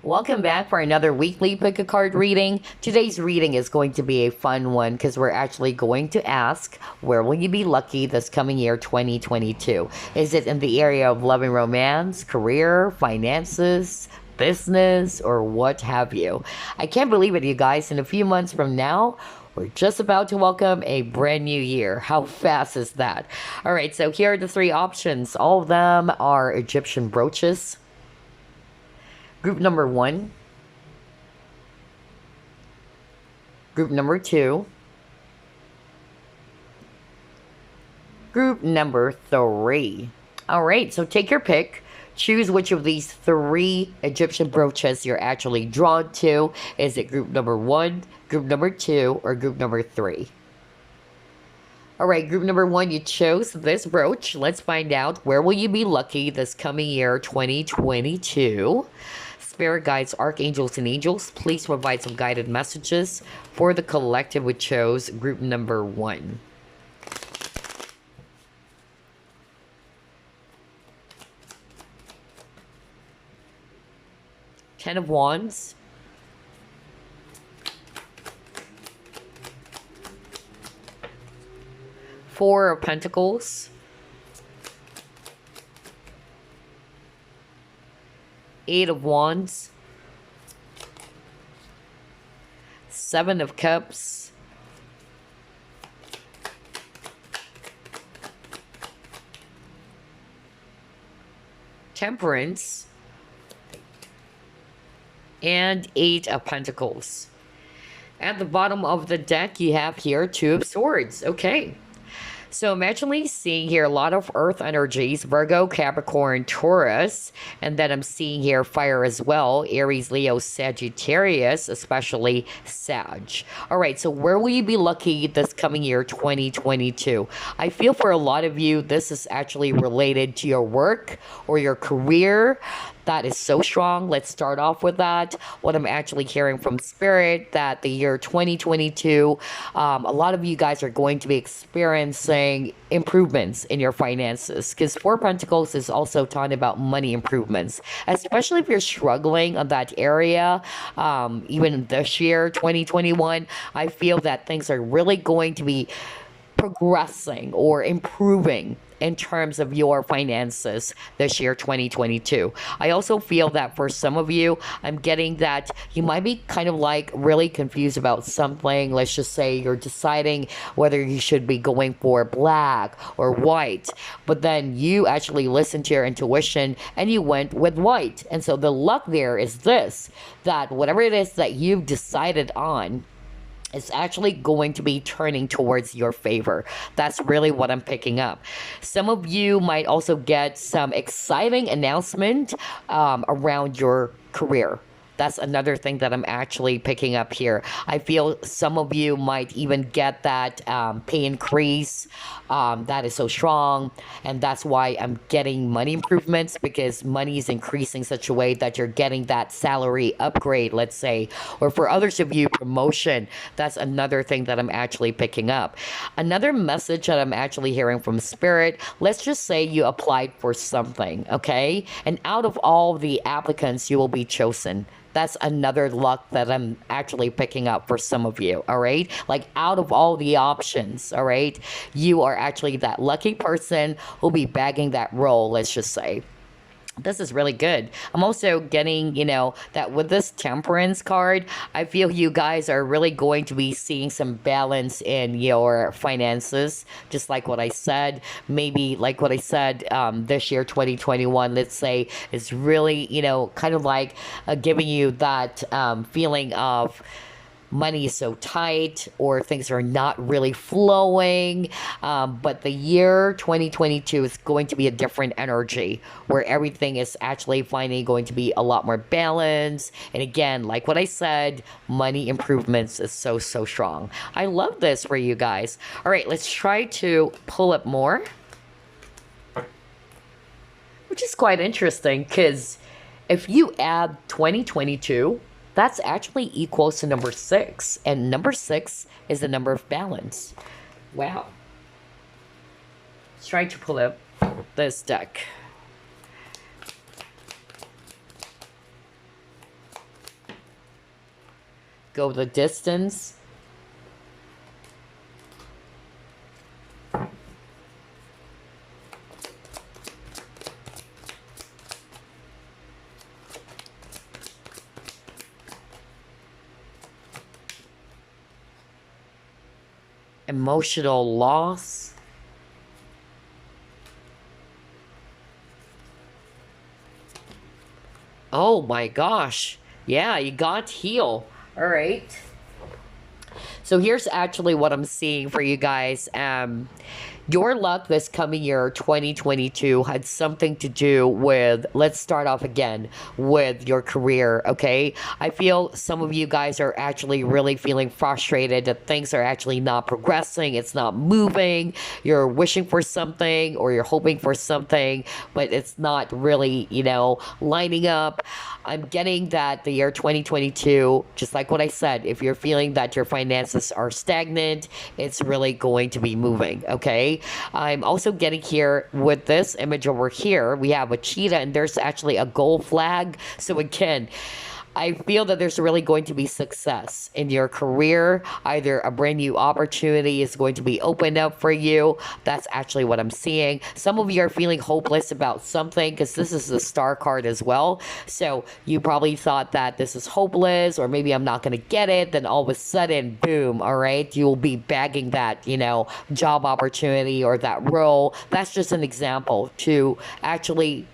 Welcome back for another weekly pick a card reading. Today's reading is going to be a fun one because we're actually going to ask, where will you be lucky this coming year 2022? Is it in the area of love and romance, career, finances, business, or what have you? I can't believe it, you guys. In a few months from now, we're just about to welcome a brand new year. How fast is that? All right, so here are the three options. All of them are Egyptian brooches. Group number one, group number two, group number three. All right, so take your pick. Choose which of these three Egyptian brooches you're actually drawn to. Is it group number one, group number two, or group number three? All right, group number one, you chose this brooch. Let's find out, where will you be lucky this coming year 2022? Spirit guides, archangels, and angels, please provide some guided messages for the collective who chose group number one. Ten of Wands. Four of Pentacles. Eight of Wands. Seven of Cups. Temperance. And Eight of Pentacles. At the bottom of the deck, you have here Two of Swords. Okay. So I'm actually seeing here a lot of earth energies, Virgo, Capricorn, Taurus, and then I'm seeing here fire as well, Aries, Leo, Sagittarius, especially Sag. All right, so where will you be lucky this coming year, 2022? I feel for a lot of you, this is actually related to your work or your career. That is so strong. Let's start off with that. What I'm actually hearing from Spirit, that the year 2022, a lot of you guys are going to be experiencing improvements in your finances, because Four Pentacles is also talking about money improvements, especially if you're struggling on that area. Even this year, 2021, I feel that things are really going to be progressing or improving in terms of your finances this year 2022. I also feel that for some of you, I'm getting that you might be kind of like really confused about something. Let's just say you're deciding whether you should be going for black or white, but then you actually listened to your intuition and you went with white. And so the luck there is this, that whatever it is that you've decided on, it's actually going to be turning towards your favor. That's really what I'm picking up. Some of you might also get some exciting announcement around your career. That's another thing that I'm actually picking up here. I feel some of you might even get that pay increase. That is so strong. And that's why I'm getting money improvements, because money is increasing such a way that you're getting that salary upgrade, let's say. Or for others of you, promotion. That's another thing that I'm actually picking up. Another message that I'm actually hearing from Spirit, let's just say you applied for something, okay? And out of all the applicants, you will be chosen. That's another luck that I'm actually picking up for some of you, all right? Like, out of all the options, all right, you are actually that lucky person who'll be bagging that role, let's just say. This is really good. I'm also getting, that with this Temperance card, I feel you guys are really going to be seeing some balance in your finances. Just like what I said, maybe like what I said, this year, 2021, let's say, is really, kind of like giving you that feeling of money is so tight, or things are not really flowing. But the year 2022 is going to be a different energy, where everything is actually finally going to be a lot more balanced. And again, like what I said, money improvements is so, so strong. I love this for you guys. All right, let's try to pull up more, which is quite interesting, because if you add 2022, that's actually equals to number 6. And number 6 is the number of balance. Wow. Let's try to pull up this deck. go the distance. Emotional loss. Oh my gosh. Yeah, you got heal. All right. So here's actually what I'm seeing for you guys. Your luck this coming year, 2022, had something to do with, let's start off again with your career, okay? I feel some of you guys are actually really feeling frustrated that things are actually not progressing, it's not moving, you're wishing for something or you're hoping for something, but it's not really, lining up. I'm getting that the year 2022, just like what I said, if you're feeling that your finances are stagnant, it's really going to be moving, okay? I'm also getting here with this image over here, we have a cheetah and there's actually a gold flag. So again, I feel that there's really going to be success in your career. Either a brand new opportunity is going to be opened up for you. That's actually what I'm seeing. Some of you are feeling hopeless about something because this is the star card as well. So you probably thought that this is hopeless or maybe I'm not going to get it. Then all of a sudden, boom, all right, you'll be bagging that, job opportunity or that role. That's just an example to actually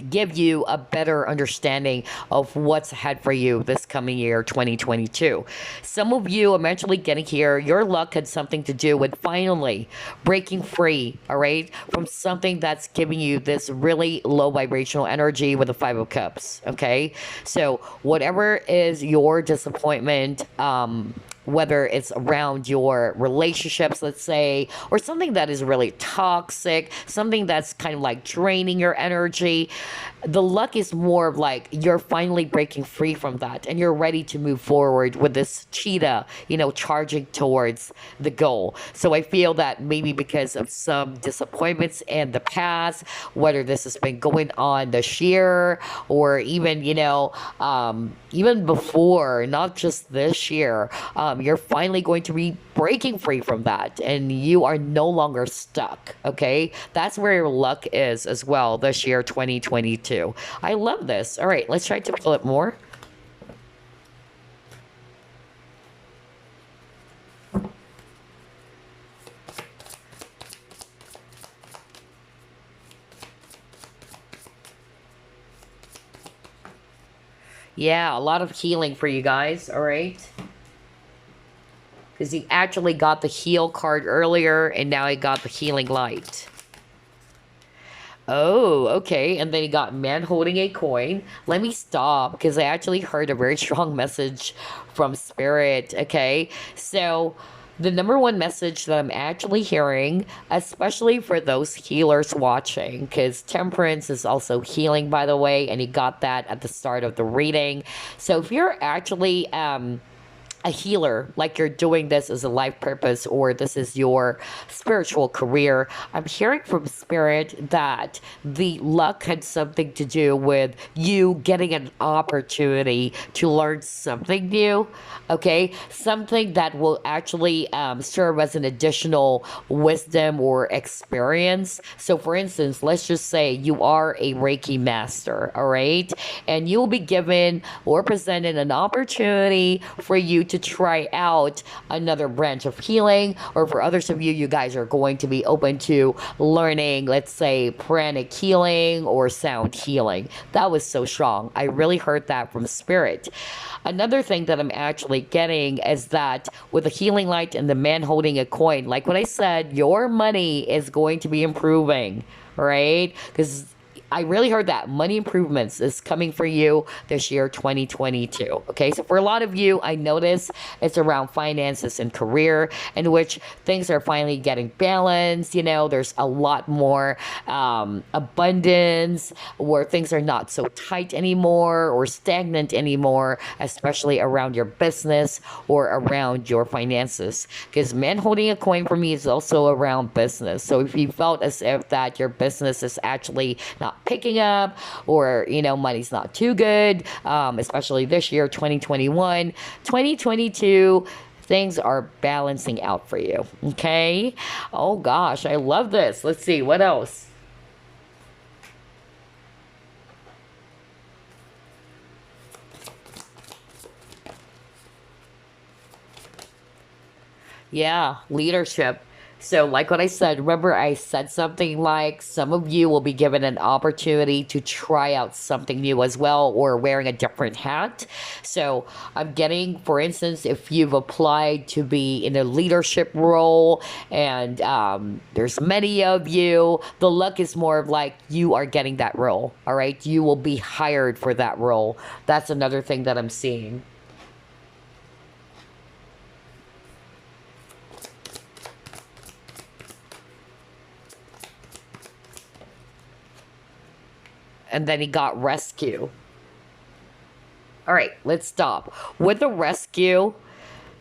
give you a better understanding of what's ahead for you this coming year 2022. Some of you eventually getting here, your luck had something to do with finally breaking free, all right, from something that's giving you this really low vibrational energy with the Five of Cups, okay? So whatever is your disappointment, whether it's around your relationships, let's say, or something that is really toxic, something that's kind of like draining your energy. The luck is more of like you're finally breaking free from that and you're ready to move forward with this cheetah, charging towards the goal. So I feel that maybe because of some disappointments in the past, whether this has been going on this year or even, even before, not just this year, you're finally going to be breaking free from that and you are no longer stuck, okay? That's where your luck is as well this year, 2022. I love this. All right, let's try to pull it more. Yeah, a lot of healing for you guys, all right? Because he actually got the heal card earlier and now he got the healing light. Oh, okay. And then he got man holding a coin. Let me stop because I actually heard a very strong message from Spirit. Okay. So the number one message that I'm actually hearing, especially for those healers watching, because Temperance is also healing, by the way, and he got that at the start of the reading. So if you're actually a healer, like you're doing this as a life purpose or this is your spiritual career, I'm hearing from Spirit that the luck had something to do with you getting an opportunity to learn something new, okay? Something that will actually serve as an additional wisdom or experience. So for instance, let's just say you are a Reiki master, all right? And you'll be given or presented an opportunity for you to try out another branch of healing, or for others of you, you guys are going to be open to learning, let's say, pranic healing or sound healing. That was so strong. I really heard that from Spirit. Another thing that I'm actually getting is that with the healing light and the man holding a coin, like what I said, your money is going to be improving, right? Because I really heard that money improvements is coming for you this year, 2022. Okay, so for a lot of you, I notice it's around finances and career, in which things are finally getting balanced. There's a lot more abundance, where things are not so tight anymore or stagnant anymore, especially around your business or around your finances. Because man holding a coin for me is also around business. So if you felt as if that your business is actually not not picking up, or, money's not too good, especially this year, 2021. 2022, things are balancing out for you. Okay. Oh gosh, I love this. Let's see what else. Yeah, leadership. So, like what I said, remember I said something like some of you will be given an opportunity to try out something new as well, or wearing a different hat. So, I'm getting, for instance, if you've applied to be in a leadership role and there's many of you, the luck is more of like you are getting that role. All right. You will be hired for that role. That's another thing that I'm seeing. And then he got rescue. All right, let's stop. With the rescue,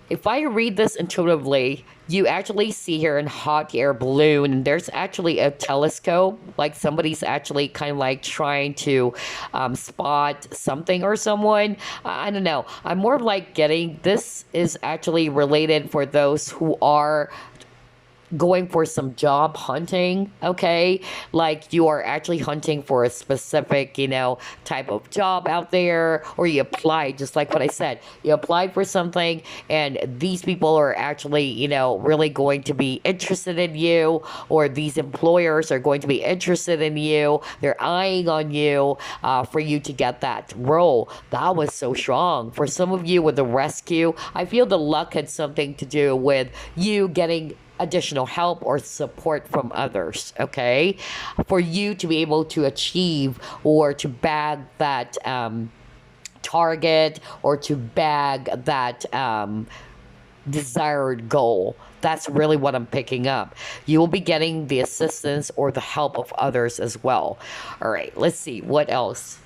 if I read this intuitively, you actually see here in hot air balloon, and there's actually a telescope, like somebody's actually kind of like trying to spot something or someone. I don't know. I'm more like getting this is actually related for those who are going for some job hunting, okay? Like you are actually hunting for a specific, type of job out there, or you applied, just like what I said. You applied for something, and these people are actually, really going to be interested in you, or these employers are going to be interested in you. They're eyeing on you for you to get that role. That was so strong. For some of you with the rescue, I feel the luck had something to do with you getting additional help or support from others, okay? For you to be able to achieve or to bag that target, or to bag that desired goal. That's really what I'm picking up. You will be getting the assistance or the help of others as well. All right, let's see what else.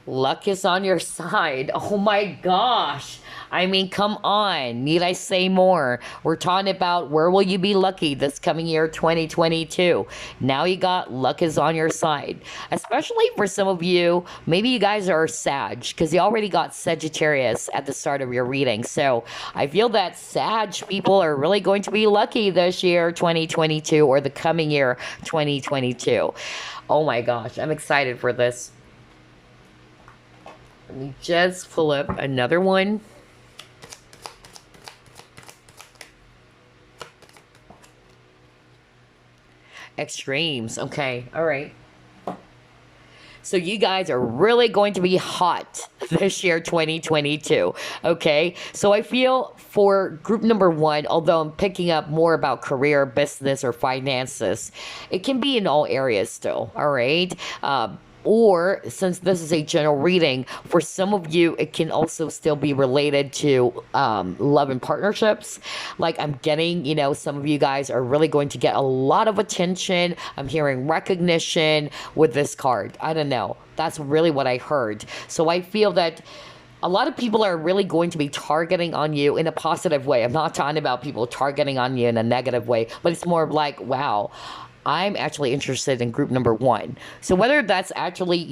Luck is on your side. Oh my gosh. I mean, come on. Need I say more? We're talking about where will you be lucky this coming year, 2022. Now you got luck is on your side. Especially for some of you, maybe you guys are Sag, because you already got Sagittarius at the start of your reading. So I feel that Sag people are really going to be lucky this year, 2022, or the coming year, 2022. Oh my gosh, I'm excited for this. Let me just pull up another one. Extremes. Okay. All right. So you guys are really going to be hot this year, 2022. Okay. So I feel for group number one, although I'm picking up more about career, business, or finances, it can be in all areas still. All right. Or since this is a general reading, for some of you, it can also still be related to love and partnerships. Like I'm getting, some of you guys are really going to get a lot of attention. I'm hearing recognition with this card. I don't know. That's really what I heard. So I feel that a lot of people are really going to be targeting on you in a positive way. I'm not talking about people targeting on you in a negative way, but it's more of like, wow, I'm actually interested in group number one. So whether that's actually,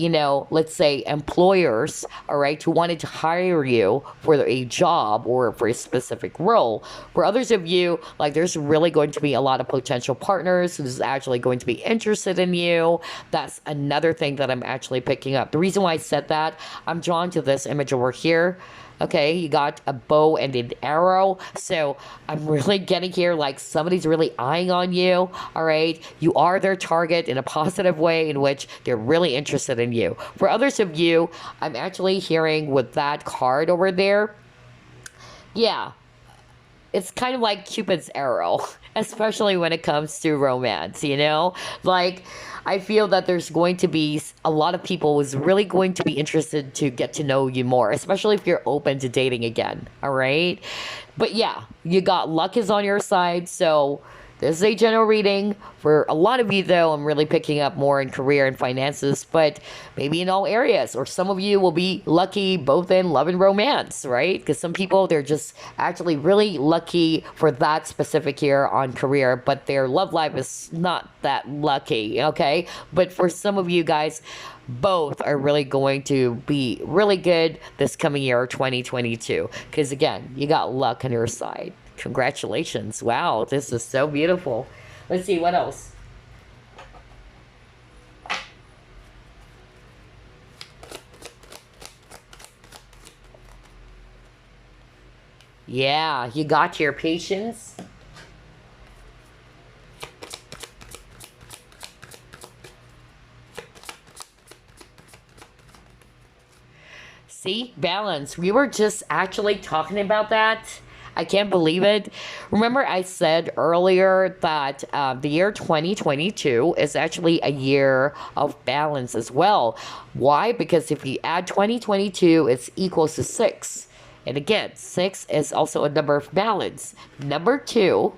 let's say employers, all right, who wanted to hire you for a job or for a specific role. For others of you, like there's really going to be a lot of potential partners who's actually going to be interested in you. That's another thing that I'm actually picking up. The reason why I said that, I'm drawn to this image over here. Okay, you got a bow and an arrow. So I'm really getting here like somebody's really eyeing on you. All right, you are their target in a positive way in which they're really interested in you. For others of you, I'm actually hearing with that card over there. Yeah, it's kind of like Cupid's arrow, especially when it comes to romance, Like, I feel that there's going to be a lot of people who's really going to be interested to get to know you more, especially if you're open to dating again, all right? But yeah, you got luck is on your side, so This is a general reading. For a lot of you, though, I'm really picking up more in career and finances, but maybe in all areas. Or some of you will be lucky both in love and romance, right? Because some people, they're just actually really lucky for that specific year on career, but their love life is not that lucky, okay? But for some of you guys, both are really going to be really good this coming year, 2022. Because again, you got luck on your side. Congratulations. Wow, this is so beautiful. Let's see, what else? Yeah, you got your patience. See, balance. We were just actually talking about that. I can't believe it. Remember, I said earlier that the year 2022 is actually a year of balance as well. Why? Because if you add 2022, it's equals to 6. And again, 6 is also a number of balance. Number 2.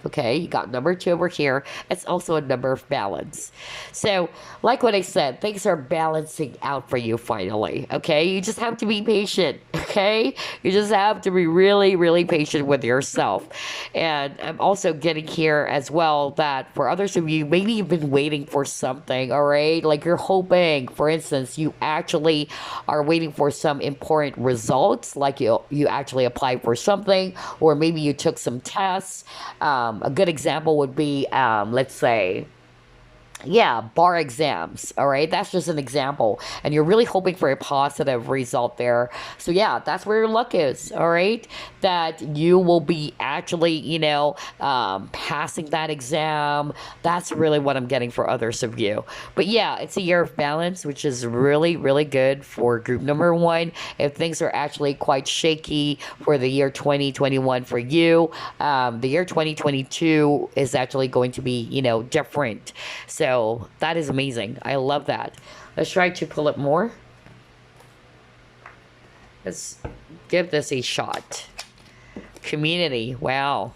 Okay, you got number 2 over here. It's also a number of balance. So, like what I said, things are balancing out for you finally. Okay, you just have to be patient. Okay, you just have to be really, really patient with yourself. And I'm also getting here as well that for others of you, maybe you've been waiting for something. All right, like you're hoping, for instance, you actually are waiting for some important results, like you actually applied for something, or maybe you took some tests. A good example would be, let's say, yeah, bar exams. All right, that's just an example, and you're really hoping for a positive result there. So yeah, that's where your luck is. All right, that you will be actually, passing that exam. That's really what I'm getting for others of you. But yeah, it's a year of balance, which is really, really good for group number 1. If things are actually quite shaky for the year 2021 for you, the year 2022 is actually going to be, different. So that is amazing. I love that. Let's try to pull it more. Let's give this a shot. Community. Wow.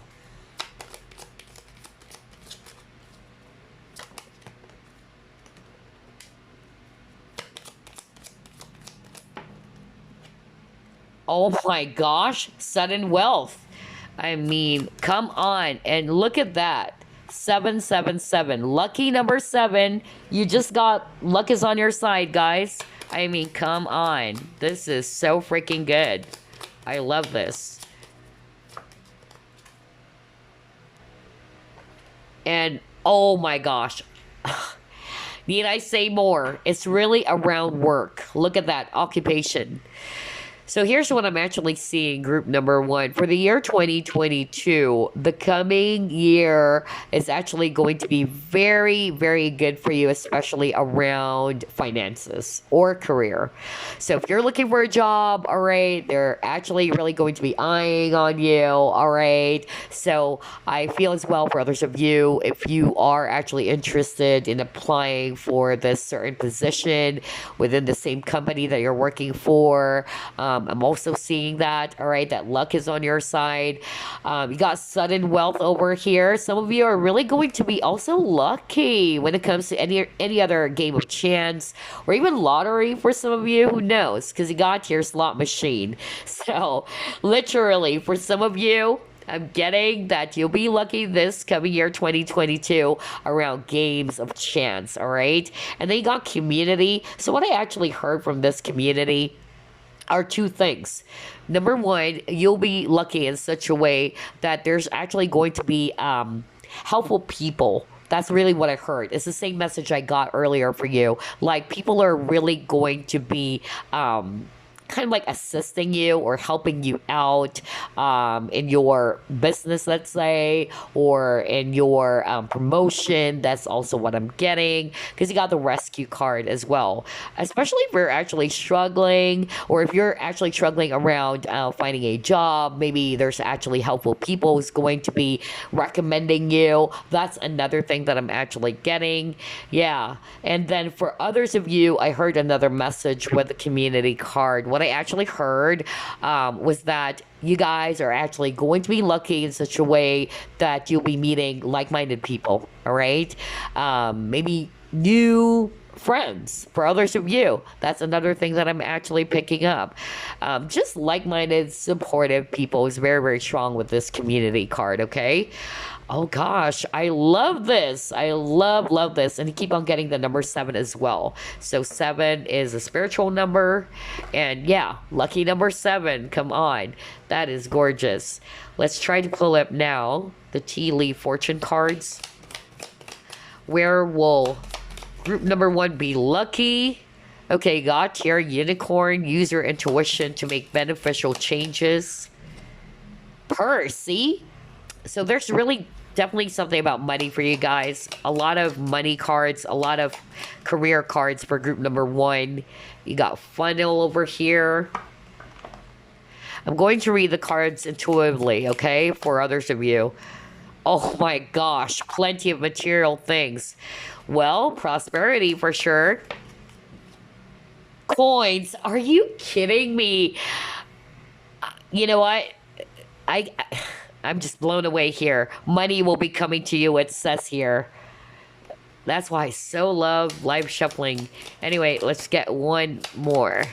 Oh my gosh. Sudden wealth. I mean, come on. And look at that. 777. Lucky number 7. You just got luck is on your side, guys. I mean, come on. This is so freaking good. I love this. And oh my gosh. Need I say more? It's really around work. Look at that occupation. So here's what I'm actually seeing, group number 1. For the year 2022, the coming year is actually going to be very, very good for you, especially around finances or career. So if you're looking for a job, all right, they're actually really going to be eyeing on you, all right? So I feel as well for others of you, if you are actually interested in applying for this certain position within the same company that you're working for, I'm also seeing that, all right, that luck is on your side. You got sudden wealth over here. Some of you are really going to be also lucky when it comes to any other game of chance or even lottery for some of you. Who knows? Because you got your slot machine. So literally for some of you, I'm getting that you'll be lucky this coming year 2022 around games of chance, all right? And then you got community. So what I actually heard from this community are 2 things. Number 1, you'll be lucky in such a way that there's actually going to be helpful people. That's really what I heard. It's the same message I got earlier for you. Like, people are really going to be kind of like assisting you or helping you out in your business, let's say, or in your promotion. That's also what I'm getting, because you got the rescue card as well, especially if you're actually struggling, or if you're actually struggling around finding a job. Maybe there's actually helpful people who's going to be recommending you. That's another thing that I'm actually getting. Yeah. And then for others of you, I heard another message with the community card. What what I actually heard was that you guys are actually going to be lucky in such a way that you'll be meeting like-minded people. All right, maybe new friends for others of you. That's another thing that I'm actually picking up. Just like-minded, supportive people is very, very strong with this community card. Okay. Oh gosh, I love this. I love this. And you keep on getting the number 7 as well. So 7 is a spiritual number. And yeah, lucky number 7. Come on. That is gorgeous. Let's try to pull up now the tea leaf fortune cards. Where will group number 1 be lucky? Okay, got here unicorn. Use your intuition to make beneficial changes. Purse, see? So there's really definitely something about money for you guys. A lot of money cards, a lot of career cards for group number 1. You got funnel over here. I'm going to read the cards intuitively, okay, for others of you. Oh my gosh, plenty of material things. Well, prosperity for sure. Coins, are you kidding me? You know what? I'm just blown away here. Money will be coming to you, it says here. That's why I so love live shuffling. Anyway, let's get one more.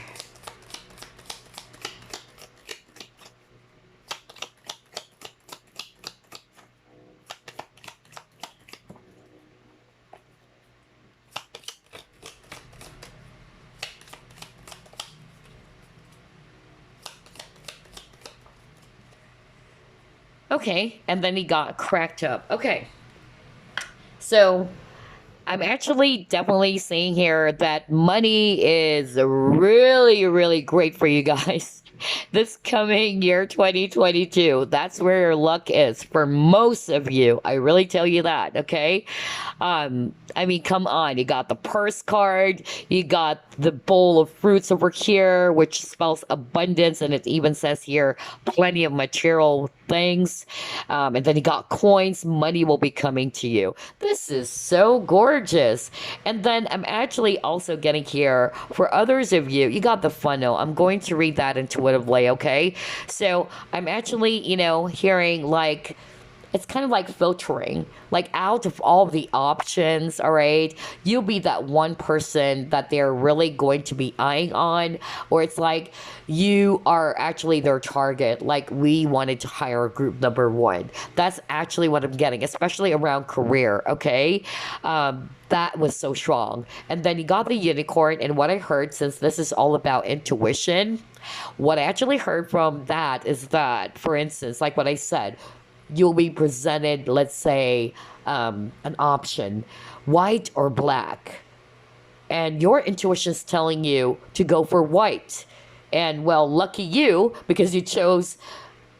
Okay, and then he got cracked up. Okay, so I'm actually definitely seeing here that money is really, really great for you guys. This coming year 2022, that's where your luck is for most of you. I really tell you that, okay? I mean, come on. You got the purse card, you got the bowl of fruits over here, which spells abundance, and it even says here plenty of material things. And then you got coins, money will be coming to you. This is so gorgeous. And then I'm actually also getting here for others of you, you got the funnel. I'm going to read that intuitively, okay? So I'm actually, hearing like, it's kind of like filtering, like out of all the options, all right, you'll be that one person that they're really going to be eyeing on, or it's like you are actually their target, like we wanted to hire group number 1. That's actually what I'm getting, especially around career, okay? That was so strong. And then you got the unicorn, and what I heard, since this is all about intuition, what I actually heard from that is that, for instance, like what I said, you'll be presented, let's say, an option, white or black. And your intuition is telling you to go for white. And well, lucky you, because you chose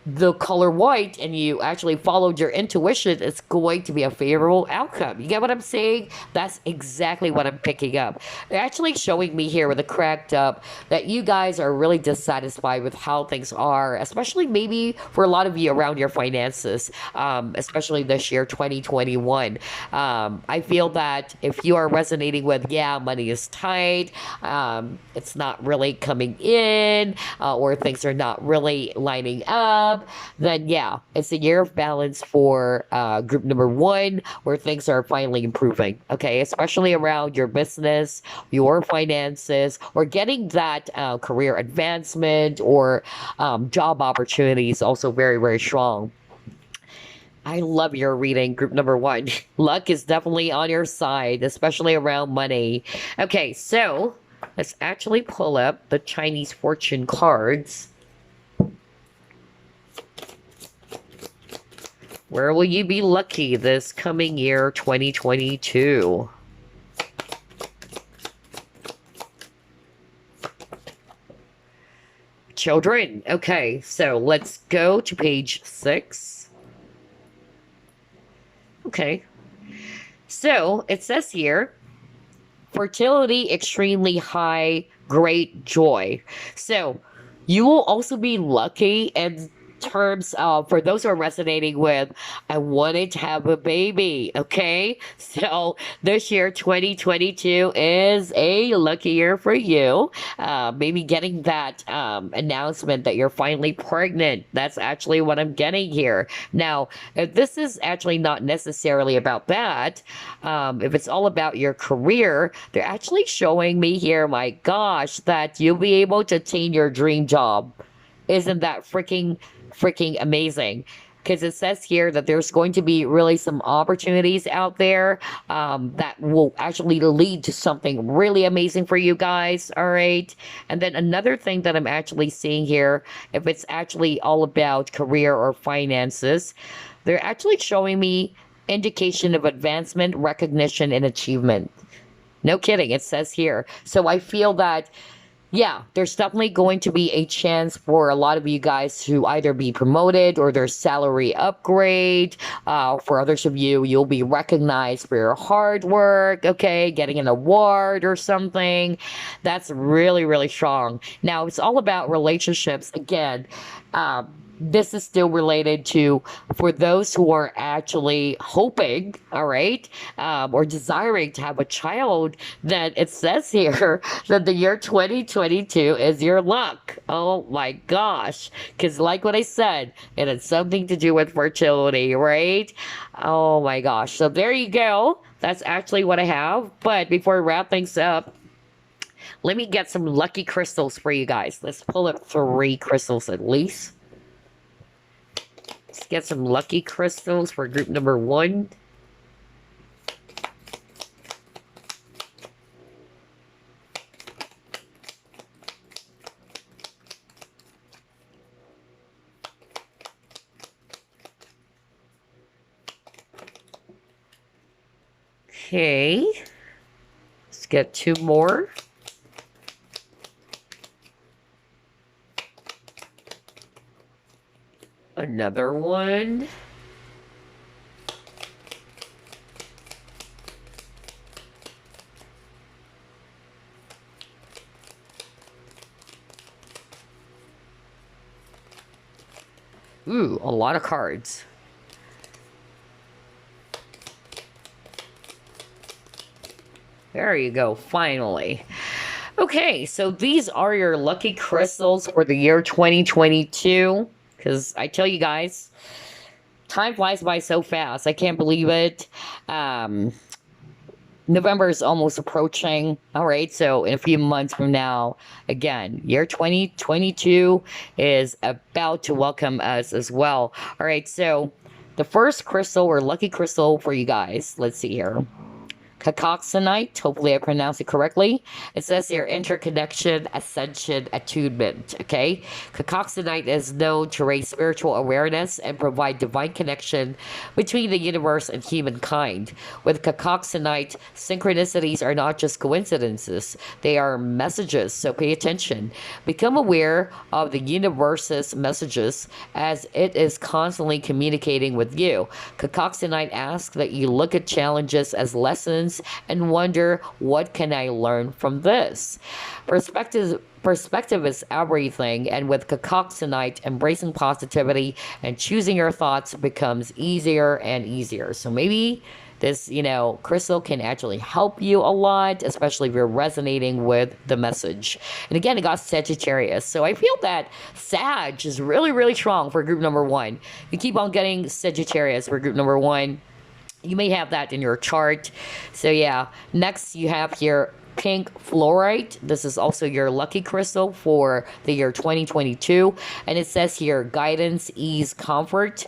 the color white and you actually followed your intuition, it's going to be a favorable outcome. You get what I'm saying? That's exactly what I'm picking up. They're actually showing me here with a cracked up that you guys are really dissatisfied with how things are, especially maybe for a lot of you around your finances, especially this year, 2021. I feel that if you are resonating with, yeah, money is tight, it's not really coming in, or things are not really lining up, then yeah, it's a year of balance for group number 1, where things are finally improving, okay? Especially around your business, your finances, or getting that career advancement or job opportunities, also very, very strong. I love your reading, group number 1. Luck is definitely on your side, especially around money. Okay, so let's actually pull up the Chinese fortune cards. Where will you be lucky this coming year, 2022? Children. Okay, so let's go to page 6. Okay. So it says here, fertility extremely high, great joy. So you will also be lucky, and terms of, for those who are resonating with, I wanted to have a baby. Okay, so this year 2022 is a lucky year for you. Maybe getting that announcement that you're finally pregnant. That's actually what I'm getting here. Now, if this is actually not necessarily about that, if it's all about your career, they're actually showing me here, my gosh, that you'll be able to attain your dream job. Isn't that freaking amazing? Because it says here that there's going to be really some opportunities out there that will actually lead to something really amazing for you guys. All right. And then another thing that I'm actually seeing here, if it's actually all about career or finances, they're actually showing me indication of advancement, recognition, and achievement. No kidding, it says here. So I feel that, yeah, there's definitely going to be a chance for a lot of you guys to either be promoted or their salary upgrade. For others of you, you'll be recognized for your hard work, okay, getting an award or something. That's really, really strong. Now, it's all about relationships. Again, this is still related to, for those who are actually hoping, all right, or desiring to have a child, that it says here that the year 2022 is your luck. Oh my gosh. Because like what I said, it had something to do with fertility, right? Oh my gosh. So there you go. That's actually what I have. But before I wrap things up, let me get some lucky crystals for you guys. Let's pull up 3 crystals at least. Let's get some lucky crystals for group number 1. Okay. Let's get 2 more. Another one. Ooh, a lot of cards. There you go, finally. Okay, so these are your lucky crystals for the year 2022. Because I tell you guys, time flies by so fast. I can't believe it. November is almost approaching. All right, so in a few months from now, again, year 2022 is about to welcome us as well. All right, so the first crystal or lucky crystal for you guys, let's see here. Cacoxenite, hopefully I pronounced it correctly. It says here interconnection, ascension, attunement. Okay, Cacoxenite is known to raise spiritual awareness and provide divine connection between the universe and humankind. With Cacoxenite, synchronicities are not just coincidences, they are messages, so pay attention. Become aware of the universe's messages as it is constantly communicating with you. Cacoxenite asks that you look at challenges as lessons and wonder, what can I learn from this? Perspective is everything, and with Cacoxenite, embracing positivity and choosing your thoughts becomes easier and easier. So maybe this, crystal can actually help you a lot, especially if you're resonating with the message. And again, it got Sagittarius. So I feel that Sag is really, really strong for group number 1. You keep on getting Sagittarius for group number 1. You may have that in your chart. So yeah, next you have here pink fluorite. This is also your lucky crystal for the year 2022. And it says here guidance, ease, comfort.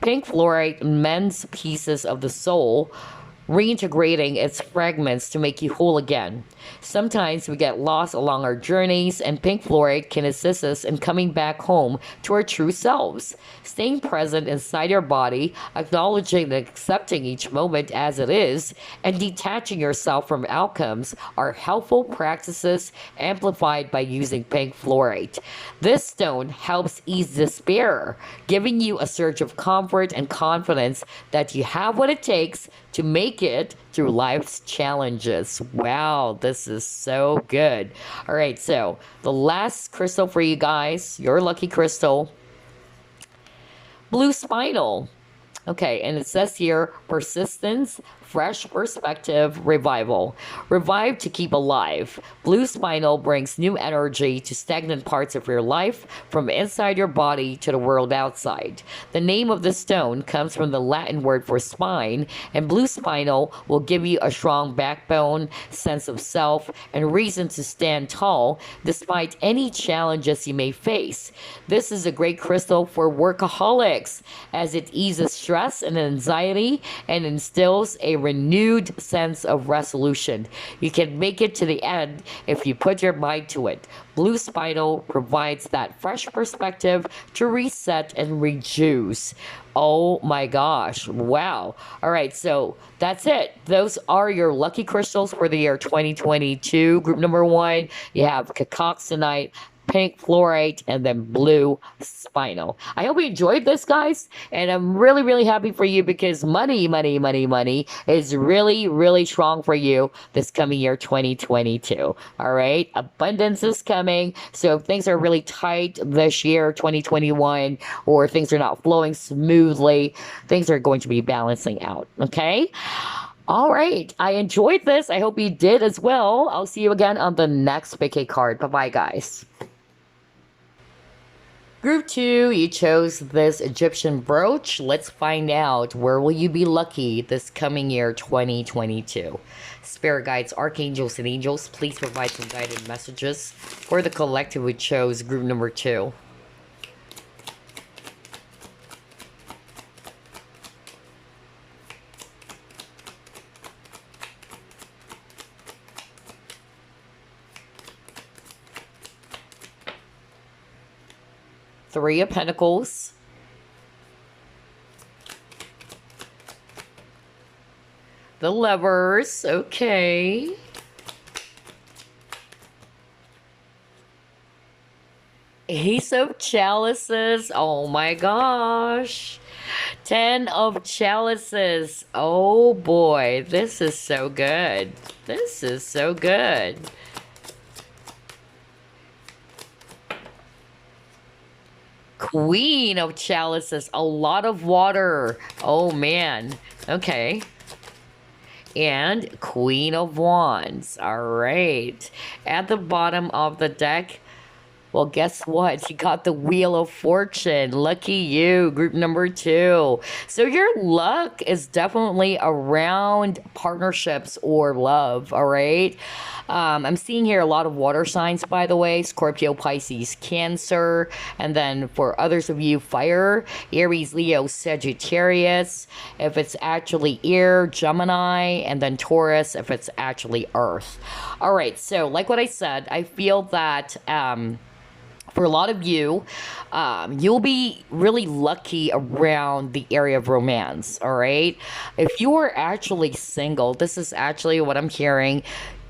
Pink fluorite mends pieces of the soul, reintegrating its fragments to make you whole again. Sometimes we get lost along our journeys, and pink fluorite can assist us in coming back home to our true selves. Staying present inside your body, acknowledging and accepting each moment as it is, and detaching yourself from outcomes are helpful practices amplified by using pink fluorite. This stone helps ease despair, giving you a surge of comfort and confidence that you have what it takes to make it through life's challenges. Wow, this is so good. All right, so the last crystal for you guys, your lucky crystal, Blue spinal. Okay, and it says here persistence, fresh perspective, revival. Revive to keep alive. Blue spinal brings new energy to stagnant parts of your life, from inside your body to the world outside. The name of the stone comes from the Latin word for spine, and blue spinal will give you a strong backbone, sense of self, and reason to stand tall despite any challenges you may face. This is a great crystal for workaholics as it eases stress and anxiety and instills a renewed sense of resolution. You can make it to the end if you put your mind to it. Blue spinal provides that fresh perspective to reset and rejuice. Oh my gosh. Wow. All right. So that's it. Those are your lucky crystals for the year 2022. Group number one, you have cacoxenite, pink fluorite, and then blue spinal. I hope you enjoyed this, guys, and I'm really, really happy for you because money is really, really strong for you this coming year 2022. All right, abundance is coming. So if things are really tight this year 2021, or things are not flowing smoothly, things are going to be balancing out. Okay. All right. I enjoyed this. I hope you did as well. I'll see you again on the next vacay card. Bye bye, guys. Group 2, you chose this Egyptian brooch. Let's find out where will you be lucky this coming year 2022. Spirit guides, archangels, and angels, please provide some guided messages for the collective who chose group number 2. Three of Pentacles. The Lovers, okay. Ace of Chalices, oh my gosh. 10 of Chalices, oh boy, this is so good. This is so good. Queen of Chalices, a lot of water. Oh man. Okay. And Queen of Wands. All right. At the bottom of the deck, well, guess what? You got the Wheel of Fortune. Lucky you, group number 2. So your luck is definitely around partnerships or love, all right? I'm seeing here a lot of water signs, by the way. Scorpio, Pisces, Cancer. And then for others of you, fire. Aries, Leo, Sagittarius. If it's actually air, Gemini. And then Taurus if it's actually earth. All right, so like what I said, I feel that... for a lot of you, you'll be really lucky around the area of romance, all right? If you are actually single, this is actually what I'm hearing.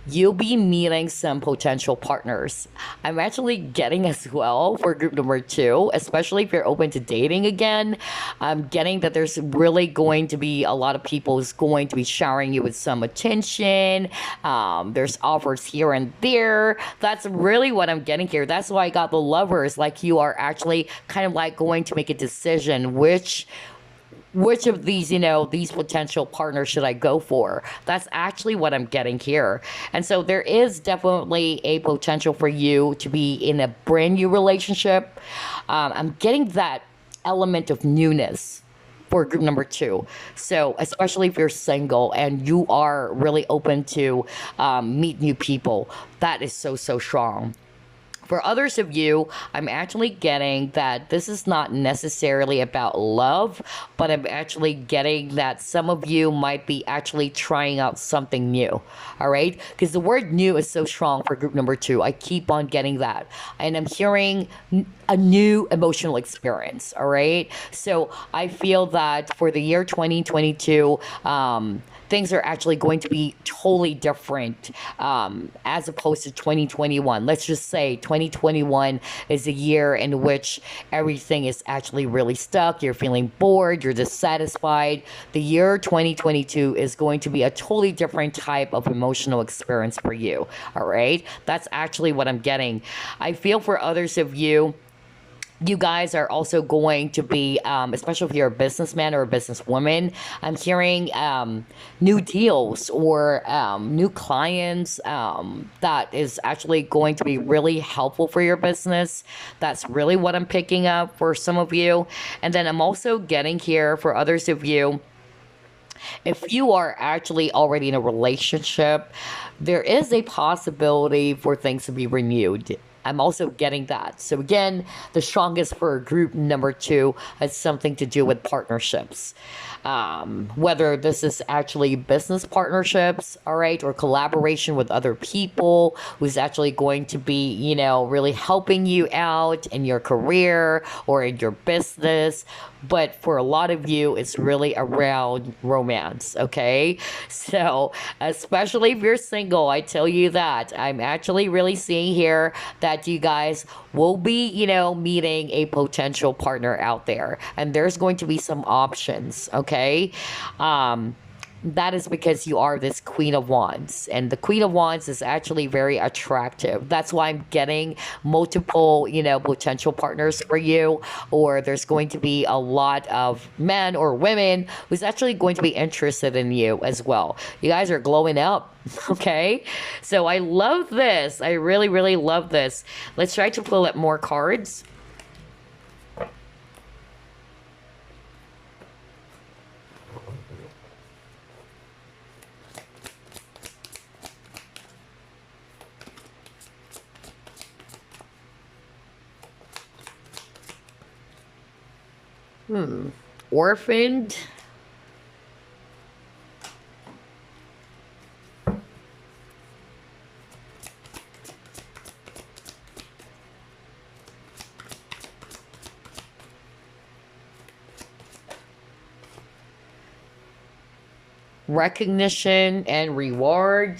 You'll be meeting some potential partners. I'm actually getting as well for group number 2, especially if you're open to dating again. I'm getting that there's really going to be a lot of people who's going to be showering you with some attention. There's offers here and there. That's really what I'm getting here. That's why I got the Lovers. Like you are actually kind of like going to make a decision which of these, these potential partners should I go for? That's actually what I'm getting here. And so there is definitely a potential for you to be in a brand new relationship. I'm getting that element of newness for group number 2. So especially if you're single and you are really open to meet new people, that is so, so strong. For others of you, I'm actually getting that this is not necessarily about love, but I'm actually getting that some of you might be actually trying out something new, all right? Because the word new is so strong for group number 2. I keep on getting that. And I'm hearing a new emotional experience, all right? So I feel that for the year 2022, things are actually going to be totally different as opposed to 2021. Let's just say 2021 is a year in which everything is actually really stuck. You're feeling bored. You're dissatisfied. The year 2022 is going to be a totally different type of emotional experience for you. All right. That's actually what I'm getting. I feel for others of you, You guys are also going to be, especially if you're a businessman or a businesswoman, I'm hearing new deals or new clients that is actually going to be really helpful for your business. That's really what I'm picking up for some of you. And then I'm also getting here for others of you, if you are actually already in a relationship, there is a possibility for things to be renewed. I'm also getting that. So again, the strongest for group number two has something to do with partnerships. Whether this is actually business partnerships, all right, or collaboration with other people who's actually going to be, really helping you out in your career or in your business. But for a lot of you, it's really around romance, okay? So, especially if you're single, I tell you that. I'm actually really seeing here that you guys will be, meeting a potential partner out there. And there's going to be some options, okay? That is because you are this Queen of Wands. And the Queen of Wands is actually very attractive. That's why I'm getting multiple, potential partners for you. Or there's going to be a lot of men or women who's actually going to be interested in you as well. You guys are glowing up. Okay. So I love this. I really, really love this. Let's try to pull up more cards. Orphaned. Recognition and reward.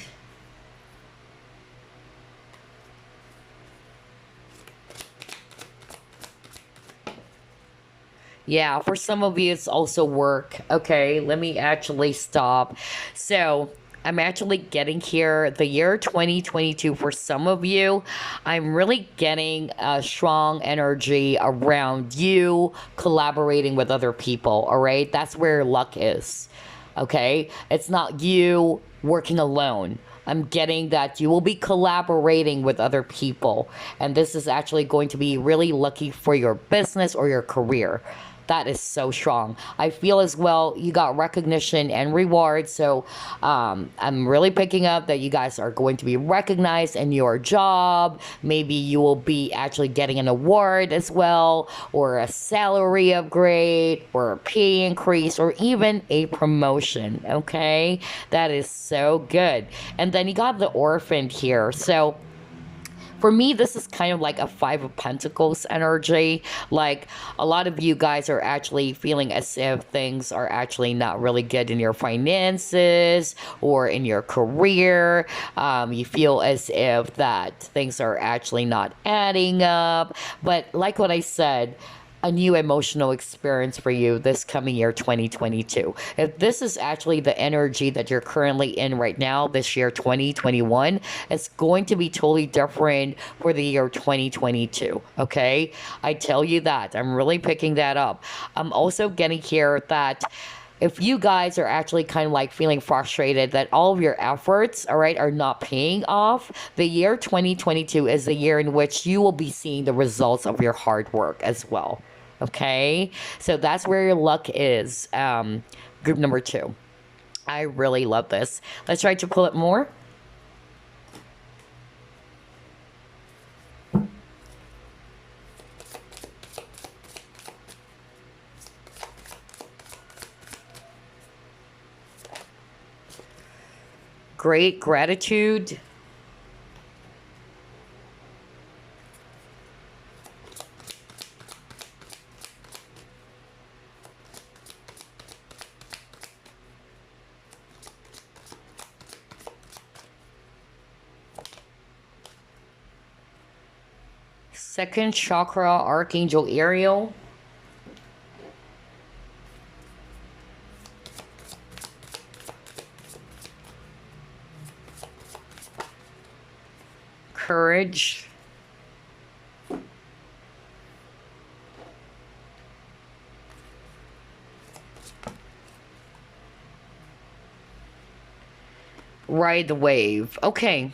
Yeah, for some of you, it's also work. Okay, let me actually stop. So, I'm actually getting here the year 2022 for some of you. I'm really getting a strong energy around you collaborating with other people. All right, that's where luck is. Okay, it's not you working alone. I'm getting that you will be collaborating with other people, and this is actually going to be really lucky for your business or your career. That is so strong. I feel as well you got recognition and reward. So I'm really picking up that you guys are going to be recognized in your job. Maybe you will be actually getting an award as well, or a salary upgrade, or a pay increase, or even a promotion. Okay, that is so good. And then you got the orphan here. So for me, this is kind of like a Five of Pentacles energy. Like a lot of you guys are actually feeling as if things are actually not really good in your finances or in your career. You feel as if that things are actually not adding up. But like what I said, a new emotional experience for you this coming year 2022. If this is actually the energy that you're currently in right now, this year 2021, it's going to be totally different for the year 2022. Okay, I tell you that. I'm really picking that up. I'm also getting here that if you guys are actually kind of like feeling frustrated that all of your efforts, all right, are not paying off, the year 2022 is the year in which you will be seeing the results of your hard work as well. Okay, so that's where your luck is. Group number two. I really love this. Let's try to pull it more. Great gratitude. Second chakra, Archangel Ariel. Courage. Ride the wave. Okay.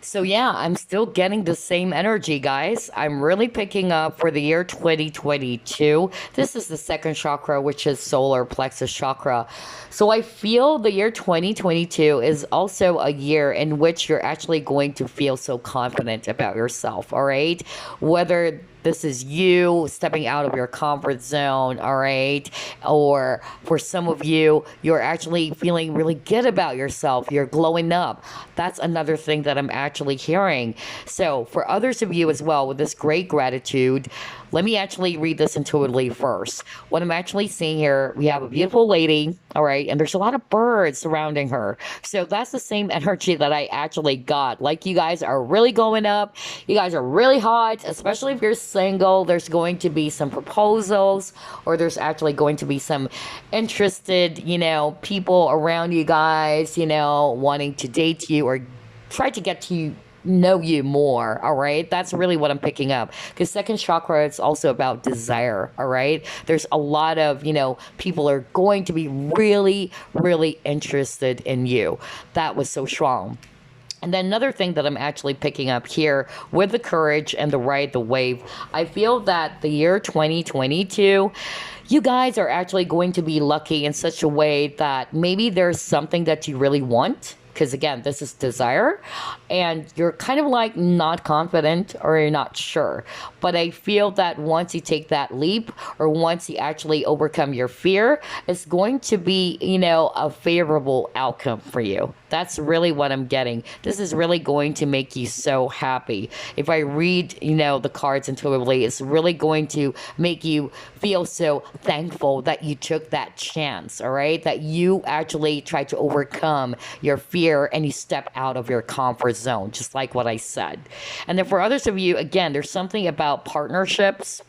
So yeah, I'm still getting the same energy, guys. I'm really picking up for the year 2022. This is the second chakra, which is solar plexus chakra. So I feel the year 2022 is also a year in which you're actually going to feel so confident about yourself, all right? Whether this is you stepping out of your comfort zone, all right? Or for some of you, you're actually feeling really good about yourself. You're glowing up. That's another thing that I'm actually hearing. So, for others of you as well, with this great gratitude, let me actually read this intuitively first. What I'm actually seeing here, we have a beautiful lady, all right, and there's a lot of birds surrounding her. So that's the same energy that I actually got. Like, you guys are really going up. You guys are really hot, especially if you're single. There's going to be some proposals, or there's actually going to be some interested, people around you guys, wanting to date you or try to get to know you more. All right, that's really what I'm picking up, because second chakra, it's also about desire. All right, there's a lot of people are going to be really, really interested in you. That was so strong. And then another thing that I'm actually picking up here with the courage and the ride the wave, I feel that the year 2022, you guys are actually going to be lucky in such a way that maybe there's something that you really want. Because again, this is desire, and you're kind of like not confident or you're not sure. But I feel that once you take that leap, or once you actually overcome your fear, it's going to be, a favorable outcome for you. That's really what I'm getting. This is really going to make you so happy. If I read, the cards intuitively, it's really going to make you feel so thankful that you took that chance, all right? That you actually tried to overcome your fear and you step out of your comfort zone, just like what I said. And then for others of you, again, there's something about partnerships,